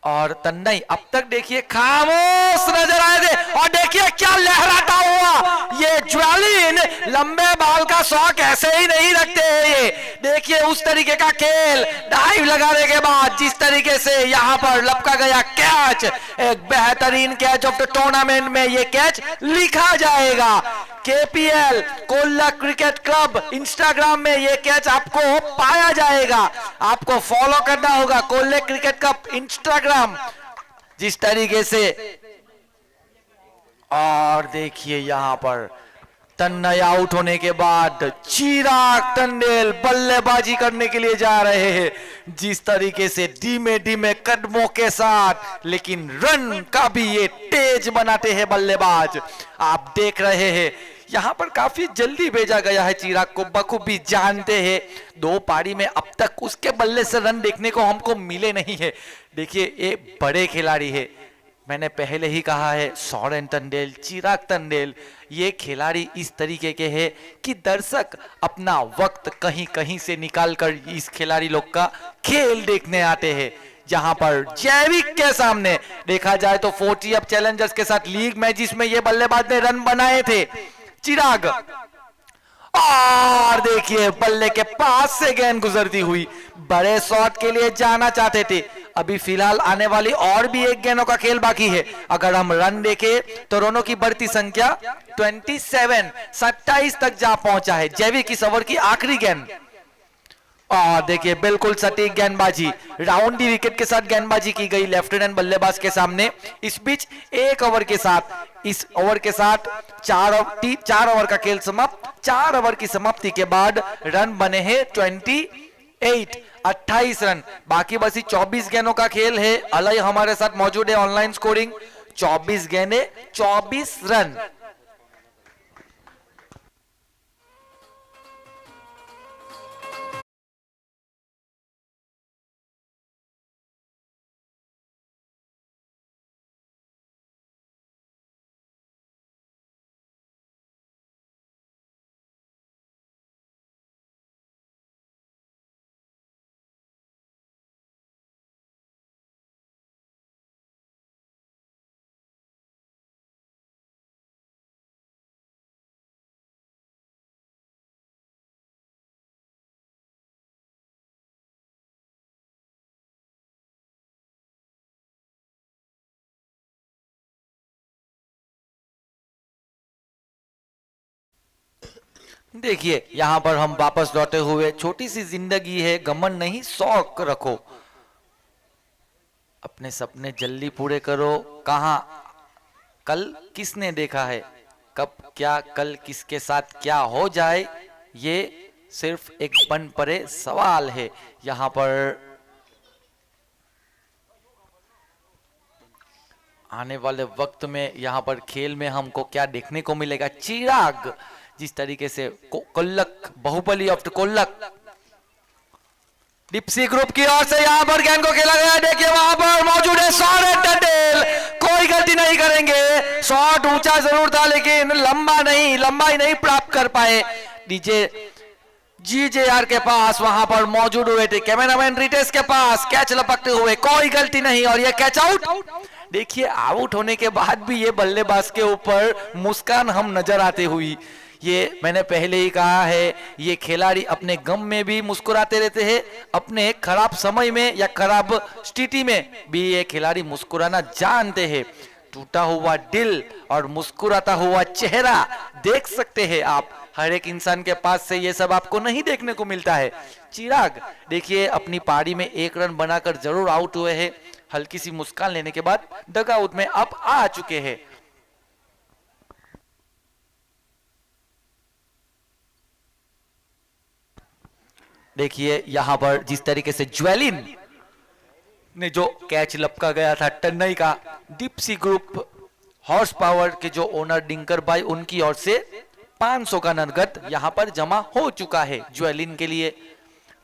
और तन्नई अब तक देखिए खामोश नजर आए थे, और देखिए क्या लहराता हुआ ये ज्वेलिन। लंबे बॉल का शौक ऐसे ही नहीं रखते हैं ये। देखिए उस तरीके का खेल, डाइव लगाने के बाद जिस तरीके से यहां पर लपका गया कैच, एक बेहतरीन कैच ऑफ द टूर्नामेंट में ये कैच लिखा जाएगा। KPL Kollak cricket club Instagram में ये कैच आपको पाया जाएगा। आपको फॉलो करना होगा कोल्लक क्रिकेट क्लब इंस्टाग्राम। जिस तरीके से, और देखिए यहां पर तन्नई आउट होने के बाद चिराग टंडेल बल्लेबाजी करने के लिए जा रहे हैं। जिस तरीके से धीमे धीमे कदमों के साथ, लेकिन रन का भी ये तेज बनाते हैं बल्लेबाज। आप देख रहे हैं यहां पर काफी जल्दी भेजा गया है चिराग को, बखूबी जानते हैं। 2 पारी में अब तक उसके बल्ले से रन देखने को हमको मिले नहीं है। देखिए ये बड़े खिलाड़ी है, मैंने पहले ही कहा है, सोरेन टंडेल, चिराग टंडेल ये खिलाड़ी इस तरीके के हैं कि दर्शक अपना वक्त कहीं कहीं से निकालकर इस खिलाड़ी लोग का खेल देखने आते हैं। जहां पर जैविक के सामने देखा जाए तो 40 अप चैलेंजर्स के साथ लीग मैचेस में ये बल्लेबाज ने रन बनाए थे चिराग, और देखिए बल्ले के पास से गेंद गुजरती हुई। बड़े शॉट के लिए जाना चाहते थे। अभी फिलहाल आने वाली और भी एक गेंदों का खेल बाकी है। अगर हम रन देखें तो रनों की बढ़ती संख्या 27 तक जा पहुंचा है। जैविक इस ओवर की आखिरी गेंद, और देखिए बिल्कुल सटीक गेंदबाजी, राउंड दी विकेट के साथ गेंदबाजी की गई लेफ्टिनेंट बल्लेबाज के सामने। इस बीच एक ओवर के साथ, इस ओवर के साथ 4 ओवर का खेल समाप्त। 4 ओवर की समाप्ति के बाद रन बने हैं 28 रन। बाकी बसी 24 गेंदों का खेल है। अलग हमारे साथ मौजूद है ऑनलाइन स्कोरिंग। 24 गेंदें 24 रन। देखिए यहां पर हम वापस लौटे हुए। छोटी सी जिंदगी है, घमंड नहीं शौक रखो, अपने सपने जल्दी पूरे करो। कहां कल किसने देखा है, कब क्या कल किसके साथ क्या हो जाए, ये सिर्फ एक बन पड़े सवाल है। यहां पर आने वाले वक्त में यहां पर खेल में हमको क्या देखने को मिलेगा। चिराग जिस तरीके से कोल्लक बाहुबली ऑफ कोल्लक डिप्सी ग्रुप की ओर से यहां पर गेंद को खेला गया। देखिए वहां पर मौजूद है सोरेन टंडेल, कोई गलती नहीं करेंगे। शॉट ऊंचा जरूर था लेकिन लंबाई नहीं प्राप्त कर पाए। डीजे जीजेआर के पास वहां पर मौजूद हुए थे, कैमरामैन रिटेश के पास कैच लपकते हुए, कोई गलती नहीं और ये कैच आउट। देखिए आउट होने के बाद भी ये बल्लेबाज के ऊपर मुस्कान हम नजर आते हुई। ये मैंने पहले ही कहा है, ये खिलाड़ी अपने गम में भी मुस्कुराते रहते हैं, अपने खराब समय में या खराब स्थिति में भी ये खिलाड़ी मुस्कुराना जानते हैं। टूटा हुआ दिल और मुस्कुराता हुआ चेहरा देख सकते हैं आप। हर एक इंसान के पास से ये सब आपको नहीं देखने को मिलता है। चिराग देखिए अपनी पारी में 1 रन बनाकर जरूर आउट हुए हैं। हल्की सी मुस्कान लेने के बाद डगआउट में अब आ चुके हैं। देखिए यहां पर जिस तरीके से ज्वेलिन ने जो कैच लपका गया था टन्नई का, डिप्सी ग्रुप हॉर्स पावर के जो ओनर डिंकर भाई उनकी ओर से 500 का नगद यहां पर जमा हो चुका है। ज्वेलिन के लिए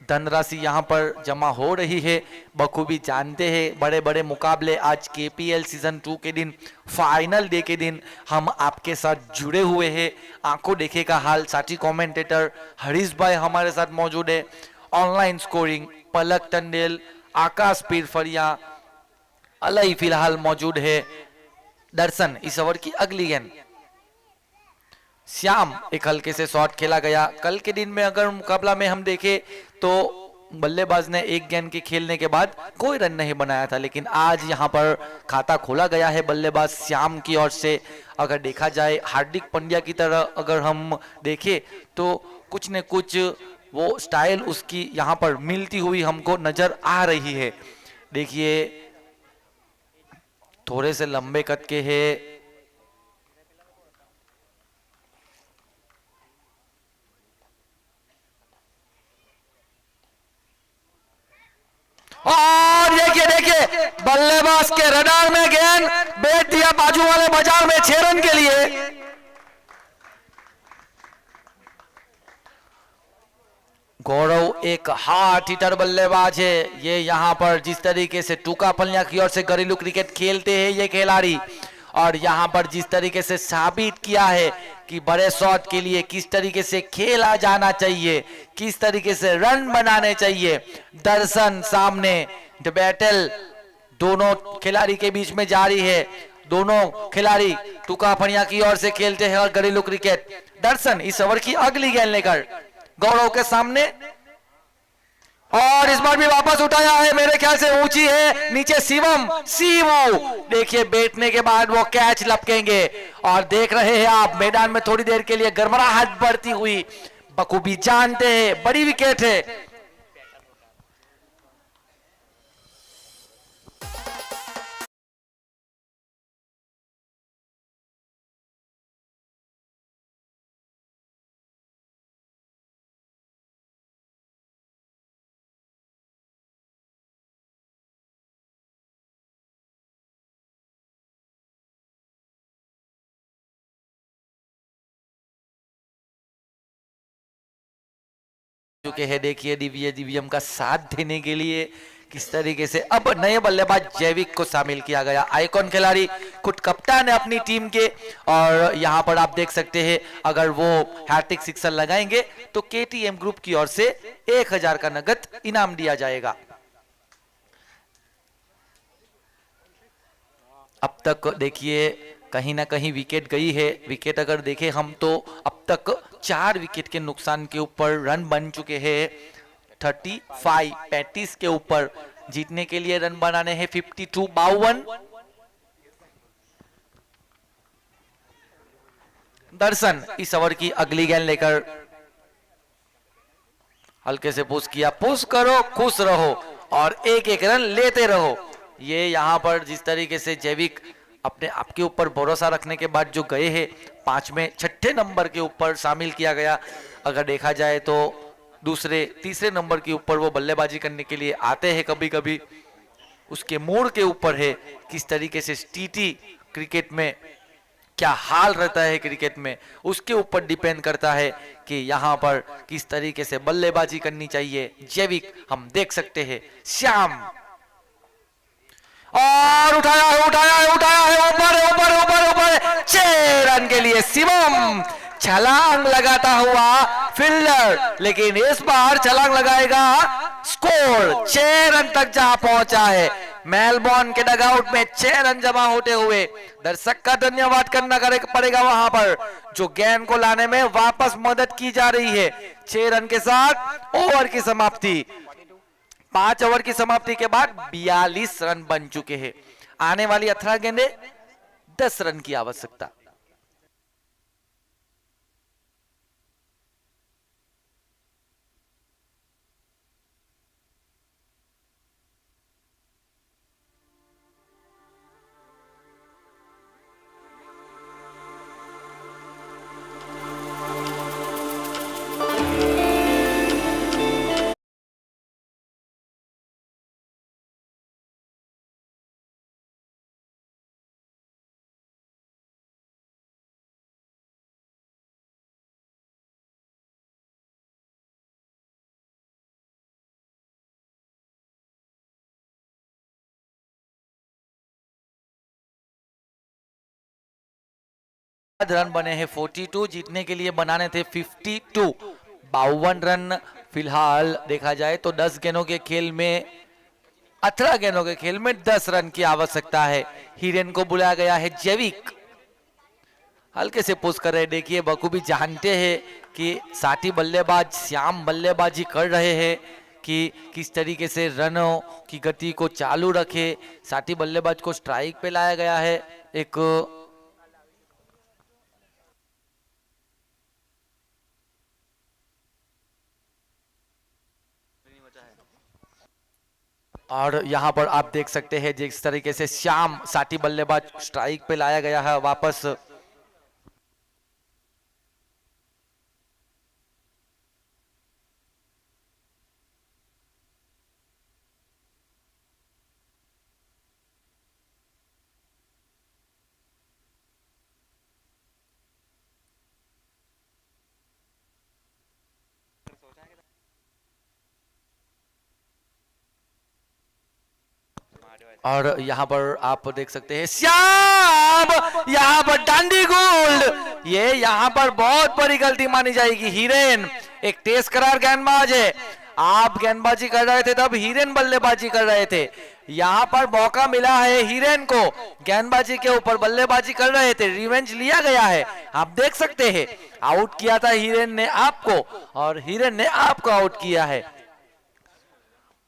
धनराशि यहां पर जमा हो रही है। बखूबी जानते हैं बड़े बड़े मुकाबले, आज केपीएल सीजन 2 के दिन, फाइनल डे के दिन हम आपके साथ जुड़े हुए हैं। आंखों देखे का हाल साथी कमेंटेटर हरीश भाई हमारे साथ मौजूद है। ऑनलाइन स्कोरिंग पलक टंडेल, आकाश पीरफरिया, अलई फिलहाल मौजूद है। दर्शन इस ओवर की अगली गेंद, श्याम एक हल्के से शॉट खेला गया। कल के दिन में अगर मुकाबला में हम देखें तो बल्लेबाज ने एक गेंद के खेलने के बाद कोई रन नहीं बनाया था, लेकिन आज यहां पर खाता खोला गया है बल्लेबाज श्याम की ओर से। अगर देखा जाए हार्दिक पांड्या की तरह अगर हम देखें तो कुछ न कुछ वो स्टाइल उसकी यहां पर मिलती हुई हमको नजर आ रही है। देखिए थोड़े से लंबे कद के है, और देखिए देखिए बल्लेबाज के रडार में गेंद बेच दिया बाजू वाले बाजार में 6 रन के लिए। गौरव एक हार्ड हिटर बल्लेबाज है। ये यहां पर जिस तरीके से टूका पलिया की ओर से घरेलू क्रिकेट खेलते हैं ये खिलाड़ी, और यहां पर जिस तरीके से साबित किया है कि बड़े शॉट के लिए किस तरीके से खेला जाना चाहिए, किस तरीके से रन बनाने चाहिए। दर्शन सामने, द बैटल दोनों खिलाड़ी के बीच में जारी है। दोनों खिलाड़ी टूका पलिया की ओर से खेलते हैं और घरेलू क्रिकेट। दर्शन इस ओवर की अगली गेंद लेकर गौरव के सामने, और इस बार भी वापस उठाया है, मेरे ख्याल से ऊंची है, नीचे शिवम सीवू। देखिए बैठने के बाद वो कैच लपकेंगे, और देख रहे हैं आप मैदान में थोड़ी देर के लिए गड़बड़ाहट बढ़ती हुई बखूबी जानते हैं बड़ी विकेट है। चुके हैं। देखिए दिव्यम का साथ देने के लिए किस तरीके से अब नए बल्लेबाज जैविक को शामिल किया गया, आइकॉन खिलाड़ी, खुद कप्तान है अपनी टीम के। और यहां पर आप देख सकते हैं अगर वो हैट्रिक सिक्सर लगाएंगे तो केटीएम ग्रुप की ओर से 1000 का नगद इनाम दिया जाएगा। अब तक देखिए कहीं ना कहीं विकेट गई है। विकेट अगर देखें हम तो अब तक 4 विकेट के नुकसान के ऊपर रन बन चुके हैं 35 के ऊपर। जीतने के लिए रन बनाने हैं 52। दर्शन इस ओवर की अगली गेंद लेकर हल्के से पुश किया, पुश करो खुश रहो और एक एक रन लेते रहो। ये यहां पर जिस तरीके से जैविक अपने आपके ऊपर भरोसा रखने के बाद जो गए हैं 5 में 6ठे नंबर के ऊपर शामिल किया गया। अगर देखा जाए तो दूसरे तीसरे नंबर के ऊपर वो बल्लेबाजी करने के लिए आते हैं कभी कभी, उसके मूड के ऊपर है किस तरीके से टीटी क्रिकेट में क्या हाल रहता है क्रिकेट में, उसके ऊपर डिपेंड करता है कि यहाँ पर किस तरीके से बल्लेबाजी करनी चाहिए। जैविक हम देख सकते हैं, श्याम और उठाया है ऊपर 6 रन के लिए शिवम छलांग लगाता हुआ फील्डर, लेकिन इस बार छलांग लगाएगा स्कोर 6 रन तक जहां पहुंचा है। मेलबोर्न के डगआउट में 6 रन जमा होते हुए दर्शक का धन्यवाद करना पड़ेगा वहां पर जो गेंद को लाने में वापस मदद की जा रही है। 6 रन के साथ ओवर की समाप्ति, 5 ओवर की समाप्ति के बाद 42 रन बन चुके हैं। आने वाली 18 गेंदें 10 रन की आवश्यकता। रन बने हैं 42, जीतने के लिए बनाने थे 52। 52 रन फिलहाल देखा जाए तो 10 गेंदों के खेल में 18 गेंदों के खेल में 10 रन की आवश्यकता है। हिरेन को बुलाया गया है जैविक, हल्के से पुश कर रहे। देखिए बखूबी जानते हैं कि साथी बल्लेबाज श्याम बल्लेबाजी कर रहे हैं कि किस तरीके से रनों की गति को चालू रखे। साथी बल्लेबाज को स्ट्राइक पे लाया गया है। एक और यहां पर आप देख सकते हैं जिस तरीके से श्याम साथी बल्लेबाज स्ट्राइक पे लाया गया है वापस। और यहाँ पर आप देख सकते हैं श्याम यहाँ पर डांडी गोल्ड। ये यहाँ पर बहुत बड़ी गलती मानी जाएगी। हिरेन एक तेज करार गेंदबाज है। आप गेंदबाजी कर रहे थे तब हिरेन बल्लेबाजी कर रहे थे। यहाँ पर मौका मिला है हिरेन को, गेंदबाजी के ऊपर बल्लेबाजी कर रहे थे, रिवेंज लिया गया है। आप देख सकते हैं आउट किया था हिरेन ने आपको और हिरेन ने आपको आउट किया है।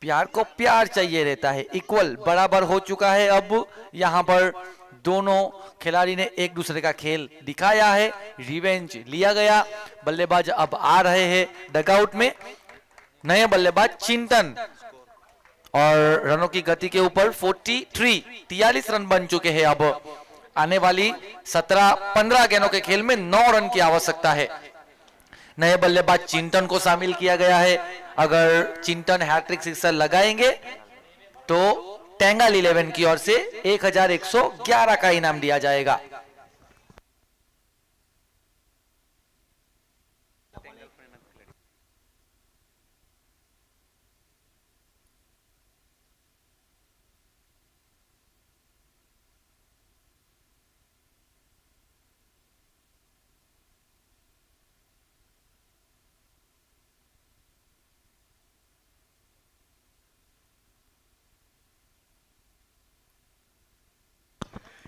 प्यार को प्यार चाहिए रहता है। इक्वल बराबर हो चुका है। अब यहाँ पर दोनों खिलाड़ी ने एक दूसरे का खेल दिखाया है, रिवेंज लिया गया। बल्लेबाज अब आ रहे हैं डगआउट में। नए बल्लेबाज चिंतन और रनों की गति के ऊपर 43 रन बन चुके हैं। अब आने वाली 15 गेंदों के खेल में 9 रन की आवश्यकता है। नए बल्लेबाज चिंतन को शामिल किया गया है। अगर चिंतन हैट्रिक सिक्सर लगाएंगे तो टेंगल 11 की ओर से 1111 का इनाम दिया जाएगा।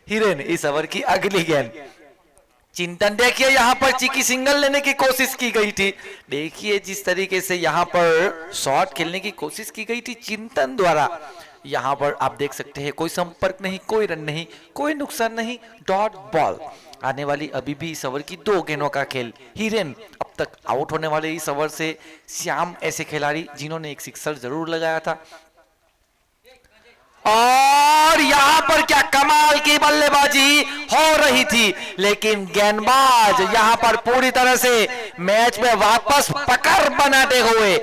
हिरेन इस ओवर की अगली गेंद। चिंतन देखिए यहां पर चिकी सिंगल लेने की कोशिश की गई थी। देखिए जिस तरीके से यहां पर शॉट खेलने की कोशिश की गई थी चिंतन द्वारा। यहां पर आप देख सकते हैं कोई संपर्क नहीं, कोई रन नहीं, कोई नुकसान नहीं, डॉट बॉल। आने वाली अभी भी इस ओवर की 2 गेंदों का खेल। हिरेन अब तक आउट होने वाले इस ओवर से श्याम ऐसे खिलाड़ी जिन्होंने एक सिक्सर जरूर लगाया था। और यहां पर क्या कमाल की बल्लेबाजी हो रही थी, लेकिन गेंदबाज यहां पर पूरी तरह से मैच में वापस पकड़ बनाते हुए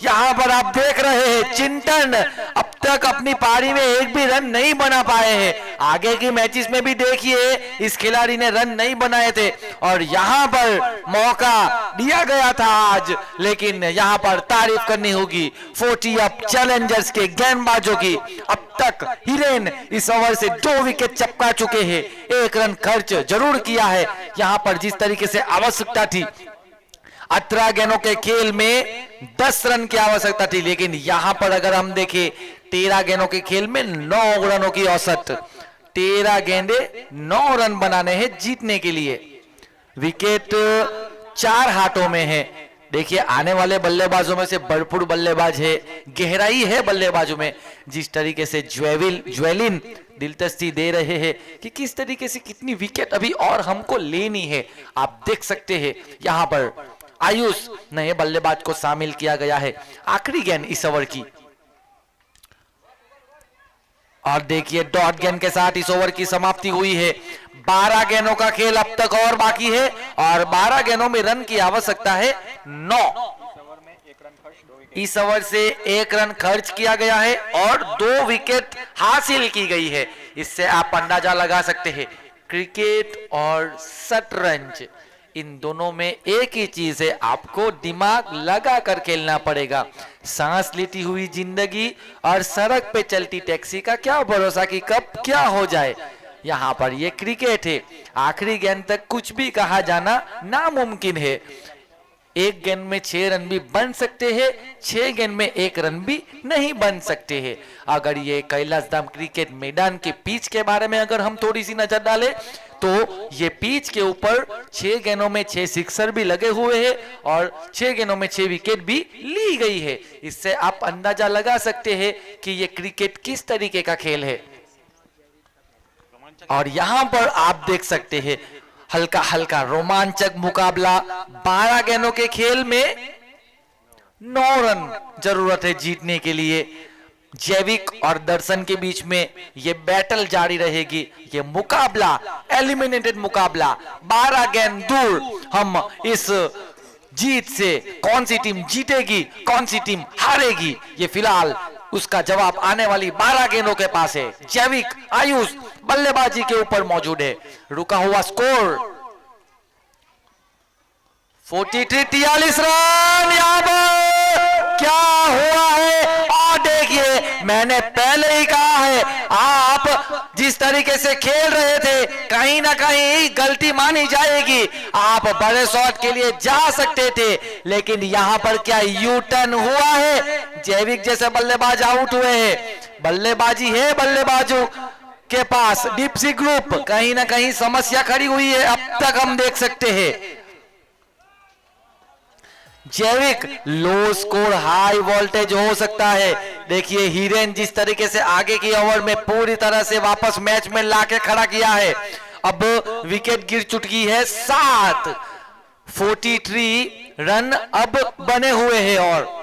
यहां पर आप देख रहे हैं चिंतन अब तक अपनी पारी में एक भी रन नहीं बना पाए हैं। आगे की मैचेस में भी देखिए इस खिलाड़ी ने रन नहीं बनाए थे और यहां पर मौका दिया गया था आज, लेकिन यहां पर तारीफ करनी होगी 40 अप चैलेंजर्स के गेंदबाजों की। अब तक हिरेन इस ओवर से 2 विकेट चपका चुके हैं, 1 रन खर्च जरूर किया है। यहां पर जिस तरीके से आवश्यकता थी 18 गेंदों के खेल में 10 रन की आवश्यकता थी, लेकिन यहां पर अगर हम देखें 13 गेंदों के खेल में 9 रनों की औसत। 13 गेंदे 9 रन बनाने हैं जीतने के लिए। विकेट 4 हाथों में है। देखिए आने वाले बल्लेबाजों में से भरपूर बल्लेबाज है, गहराई है बल्लेबाजों में। जिस तरीके से ज्वेलिन दिलचस्पी दे रहे हैं कि किस तरीके से कितनी विकेट अभी और हमको लेनी है। आप देख सकते हैं यहां पर आयुष नए बल्लेबाज को शामिल किया गया है। आखिरी गेंद इस ओवर की और देखिए डॉट गेंद के साथ इस ओवर की समाप्ति हुई है। 12 गेंदों का खेल अब तक और बाकी है और 12 गेंदों में रन की आवश्यकता है 9। इस ओवर से 1 रन खर्च किया गया है और 2 विकेट हासिल की गई है। इससे आप अंदाजा लगा सकते हैं क्रिकेट और शतरंज इन दोनों में एक ही चीज है, आपको दिमाग लगा कर खेलना पड़ेगा। सांस लेती हुई जिंदगी और सड़क पे चलती टैक्सी का क्या भरोसा कि कब क्या हो जाए। यहाँ पर ये क्रिकेट है, आखिरी गेंद तक कुछ भी कहा जाना नामुमकिन है। एक गेंद में 6 रन भी बन सकते हैं, 6 गेंद में 1 रन भी नहीं बन सकते हैं। अगर ये कैलाशधाम क्रिकेट मैदान के पिच के बारे में अगर हम थोड़ी सी नजर डालें तो ये पिच के ऊपर 6 गेंदों में 6 सिक्सर भी लगे हुए हैं और 6 गेंदों में 6 विकेट भी ली गई है। इससे आप अंदाजा लगा सकते हैं कि ये क्रिकेट किस तरीके का खेल है। और यहां पर आप देख सकते हैं हल्का हल्का रोमांचक मुकाबला। 12 गेंदों के खेल में 9 रन जरूरत है जीतने के लिए। जैविक और दर्शन के बीच में ये बैटल जारी रहेगी, ये मुकाबला एलिमिनेटेड मुकाबला। 12 गेंद दूर हम इस जीत से कौन सी टीम जीतेगी, कौन सी टीम हारेगी, ये फिलहाल उसका जवाब आने वाली 12 गेंदों के पास है। जैविक आयुष बल्लेबाजी के ऊपर मौजूद है। रुका हुआ स्कोर 43 रन। यहां पर क्या हुआ है? और देखिए, मैंने पहले ही कहा है, आप जिस तरीके से खेल रहे थे कहीं ना कहीं गलती मानी जाएगी। आप बड़े शॉट के लिए जा सकते थे, लेकिन यहां पर क्या यू टर्न हुआ है? जैविक जैसे बल्लेबाज आउट हुए हैं। बल्लेबाजी है बल्लेबाजों के पास। डीपसी ग्रुप कहीं ना कहीं समस्या खड़ी हुई है, अब तक हम देख सकते हैं। जैविक लो स्कोर हाई वोल्टेज हो सकता है। देखिए हिरेन जिस तरीके से आगे की ओवर में पूरी तरह से वापस मैच में लाके खड़ा किया है। अब विकेट गिर चुकी है 7। 43 रन अब बने हुए हैं और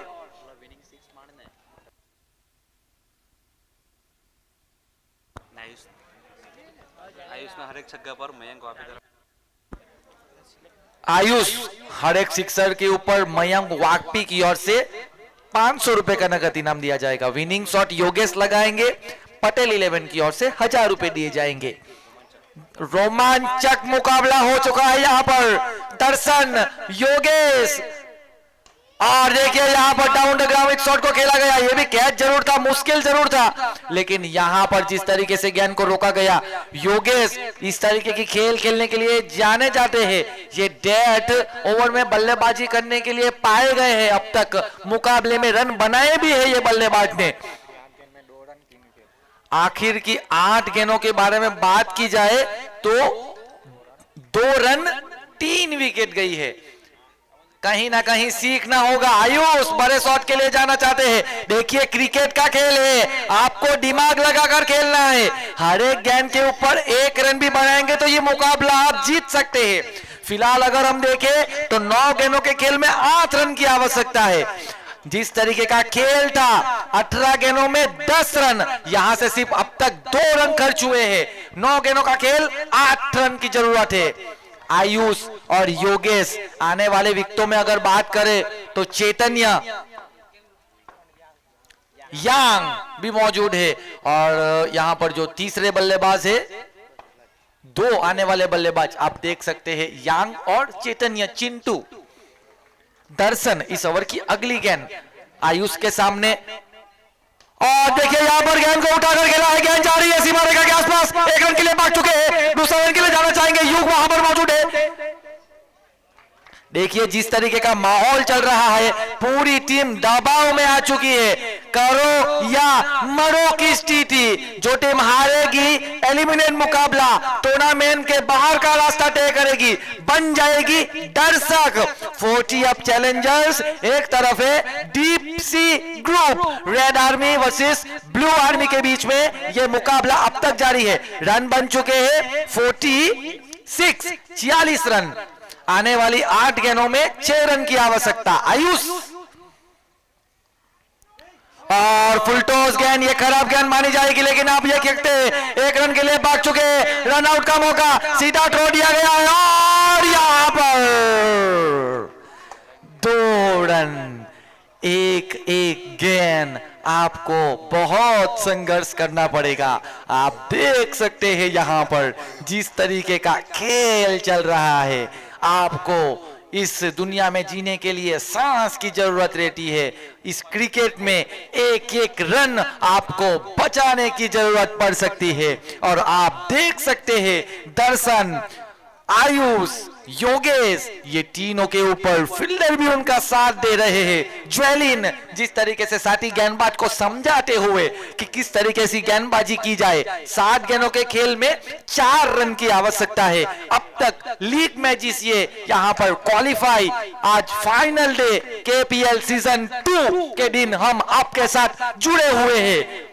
हर एक छक्का पर मयंक वापस आयुष हर एक सिक्सर के ऊपर मयंक वाकपी की ओर से 500 रुपए का नगद इनाम दिया जाएगा। विनिंग शॉट योगेश लगाएंगे, पटेल 11 की ओर से 1000 रुपए दिए जाएंगे। रोमांचक मुकाबला हो चुका है यहां पर। दर्शन योगेश और देखिए यहां पर डाउन द ग्राउंड एक शॉट को खेला गया। यह भी कैच जरूर था, मुश्किल जरूर था, लेकिन यहां पर जिस तरीके से गेंद को रोका गया। योगेश इस तरीके की खेल खेलने के लिए जाने जाते हैं। ये डेथ ओवर में बल्लेबाजी करने के लिए पाए गए हैं। अब तक मुकाबले में रन बनाए भी है ये बल्लेबाज ने। आखिर की 8 गेंदों के बारे में बात की जाए तो 2 रन 3 विकेट गई है। कहीं ना कहीं सीखना होगा। आयुष बड़े शॉट के लिए जाना चाहते हैं। देखिए क्रिकेट का खेल है, आपको दिमाग लगाकर खेलना है। हर एक गेंद के ऊपर 1 रन भी बनाएंगे तो ये मुकाबला आप जीत सकते हैं। फिलहाल अगर हम देखें तो 9 गेंदों के खेल में 8 रन की आवश्यकता है। जिस तरीके का खेल था 18 गेंदों में 10 रन, यहां से सिर्फ अब तक 2 रन खर्च हुए हैं। 9 गेंदों का खेल 8 रन की जरूरत है। आयुष और योगेश आने वाले विकेटों में अगर बात करें तो चैतन्य यांग भी मौजूद है। और यहां पर जो तीसरे बल्लेबाज है, 2 आने वाले बल्लेबाज आप देख सकते हैं, यांग और चैतन्य चिंटू। दर्शन इस ओवर की अगली गेंद आयुष के सामने और देखिए यहां पर गेंद को उठाकर खेला है। गेंद जा रही है सीमा रेखा के आसपास। 1 रन के लिए भाग चुके हैं, दूसरा रन के लिए जाना चाहेंगे। युग वहां पर मौजूद है। देखिए जिस तरीके का माहौल चल रहा है, पूरी टीम दबाव में आ चुकी है। करो या मरो की स्थिति। जो टीम हारेगी एलिमिनेट मुकाबला, टूर्नामेंट के बाहर का रास्ता तय करेगी, बन जाएगी दर्शक। 40 अप चैलेंजर्स एक तरफ है, deep sea group red army versus blue army के बीच में यह मुकाबला अब तक जारी है। रन बन चुके हैं 46 रन। आने वाली 8 गेंदों में 6 रन की आवश्यकता। आयुष और फुलटॉस गेंद, ये खराब गेंद मानी जाएगी, लेकिन आप ये कहते हैं 1 रन के लिए भाग चुके हैं। रन आउट का मौका सीधा थ्रो दिया गया है और यहां पर 2 रन। एक गेंद, आपको बहुत संघर्ष करना पड़ेगा। आप देख सकते हैं यहां पर जिस तरीके का खेल चल रहा है। आपको इस दुनिया में जीने के लिए सांस की जरूरत रहती है। इस क्रिकेट में एक रन आपको बचाने की जरूरत पड़ सकती है। और आप देख सकते हैं दर्शन, आयुष योगेश, ये तीनों के ऊपर फील्डर भी उनका साथ दे रहे हैं। ज्वेलिन जिस तरीके से साथी गेंदबाज को समझाते हुए कि किस तरीके से गेंदबाजी की जाए। 7 गेंदों के खेल में 4 रन की आवश्यकता है। अब तक लीग मैचेस ये यहां पर क्वालिफाई। आज फाइनल डे केपीएल सीजन 2 के दिन हम आपके साथ जुड़े हुए हैं।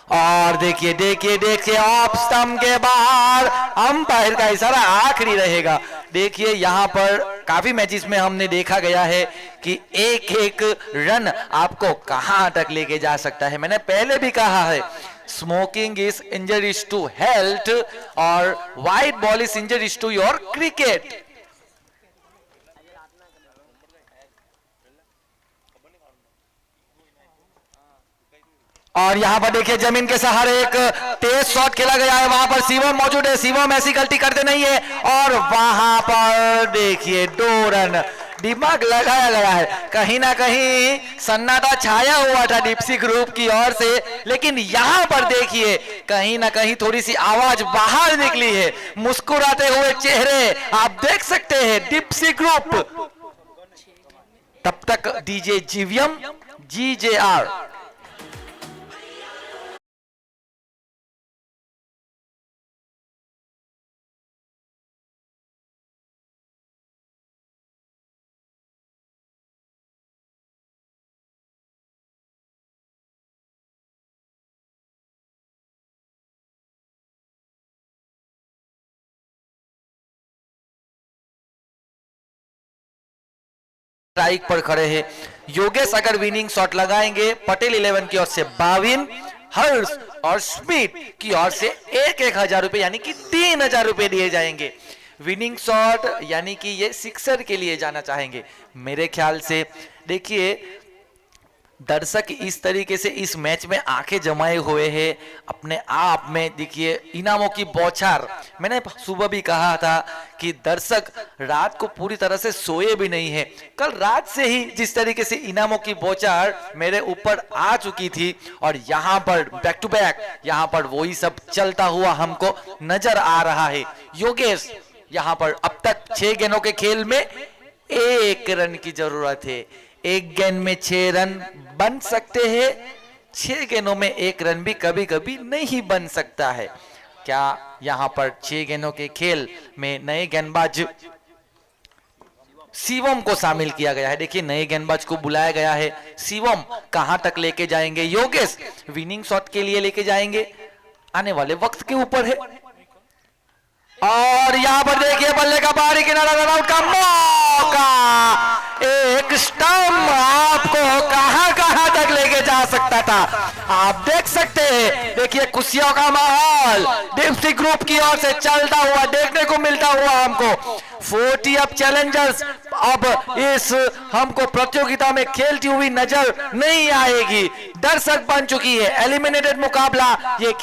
और देखिए देखिए देखिए ऑफ स्टंप के बाहर अंपायर का इशारा आखिरी रहेगा। देखिए यहां पर काफी मैचेस में हमने देखा गया है कि एक एक रन आपको कहां तक लेके जा सकता है। मैंने पहले भी कहा है, smoking is injuries to health और white ball is injuries to your cricket. और यहां पर देखिए जमीन के सहारे एक तेज शॉट खेला गया है। वहां पर शिवम मौजूद है। शिवम ऐसी गलती करते नहीं है और वहां पर देखिए 2 रन दिमाग लगाया गया है। कहीं ना कहीं सन्नाटा छाया हुआ था डिप्सी ग्रुप की ओर से, लेकिन यहां पर देखिए कहीं ना कहीं थोड़ी सी आवाज बाहर निकली है। मुस्कुराते हुए चेहरे आप देख सकते हैं डिप्सी ग्रुप। तब तक डीजे जीवीएम GJR स्ट्राइक पर खड़े हैं। योगेश अगर विनिंग शॉट लगाएंगे, पटेल 11 की ओर से 52, हर्ष और स्मिथ की ओर से 1,000 रुपए यानी कि 3,000 रुपए दिए जाएंगे। विनिंग शॉट यानी कि ये सिक्सर के लिए जाना चाहेंगे मेरे ख्याल से। देखिए दर्शक इस तरीके से इस मैच में आंखें जमाए हुए हैं अपने आप में। देखिए इनामों की बौछार, मैंने सुबह भी कहा था कि दर्शक रात को पूरी तरह से सोए भी नहीं है। कल रात से ही जिस तरीके से इनामों की बौछार मेरे ऊपर आ चुकी थी और यहाँ पर बैक टू बैक यहाँ पर वही सब चलता हुआ हमको नजर आ रहा है। योगेश यहाँ पर अब तक 6 गेंदों के खेल में 1 रन की जरूरत है। 1 गेंद में 6 रन बन सकते हैं, 6 गेंदों में 1 रन भी कभी कभी नहीं बन सकता है। क्या यहां पर 6 गेंदों के खेल में नए गेंदबाज शिवम को शामिल किया गया है। देखिए नए गेंदबाज को बुलाया गया है। शिवम कहां तक लेके जाएंगे? योगेश विनिंग शॉट के लिए लेके जाएंगे, आने वाले वक्त के ऊपर है। और यहां पर देखिए बल्ले का बाहरी किनारा, रन आउट का मौका। एक स्टंप आपको कहां कहां तक लेके जा सकता था आप देख सकते हैं। देखिए खुशियों का माहौल डिप्सी ग्रुप की ओर से चलता हुआ देखने को मिलता हुआ हमको। 40 अप चैलेंजर्स अब इस हमको प्रतियोगिता में खेलती हुई नजर नहीं आएगी। दर्शक बन चुकी है। एलिमिनेटेड मुकाबला ये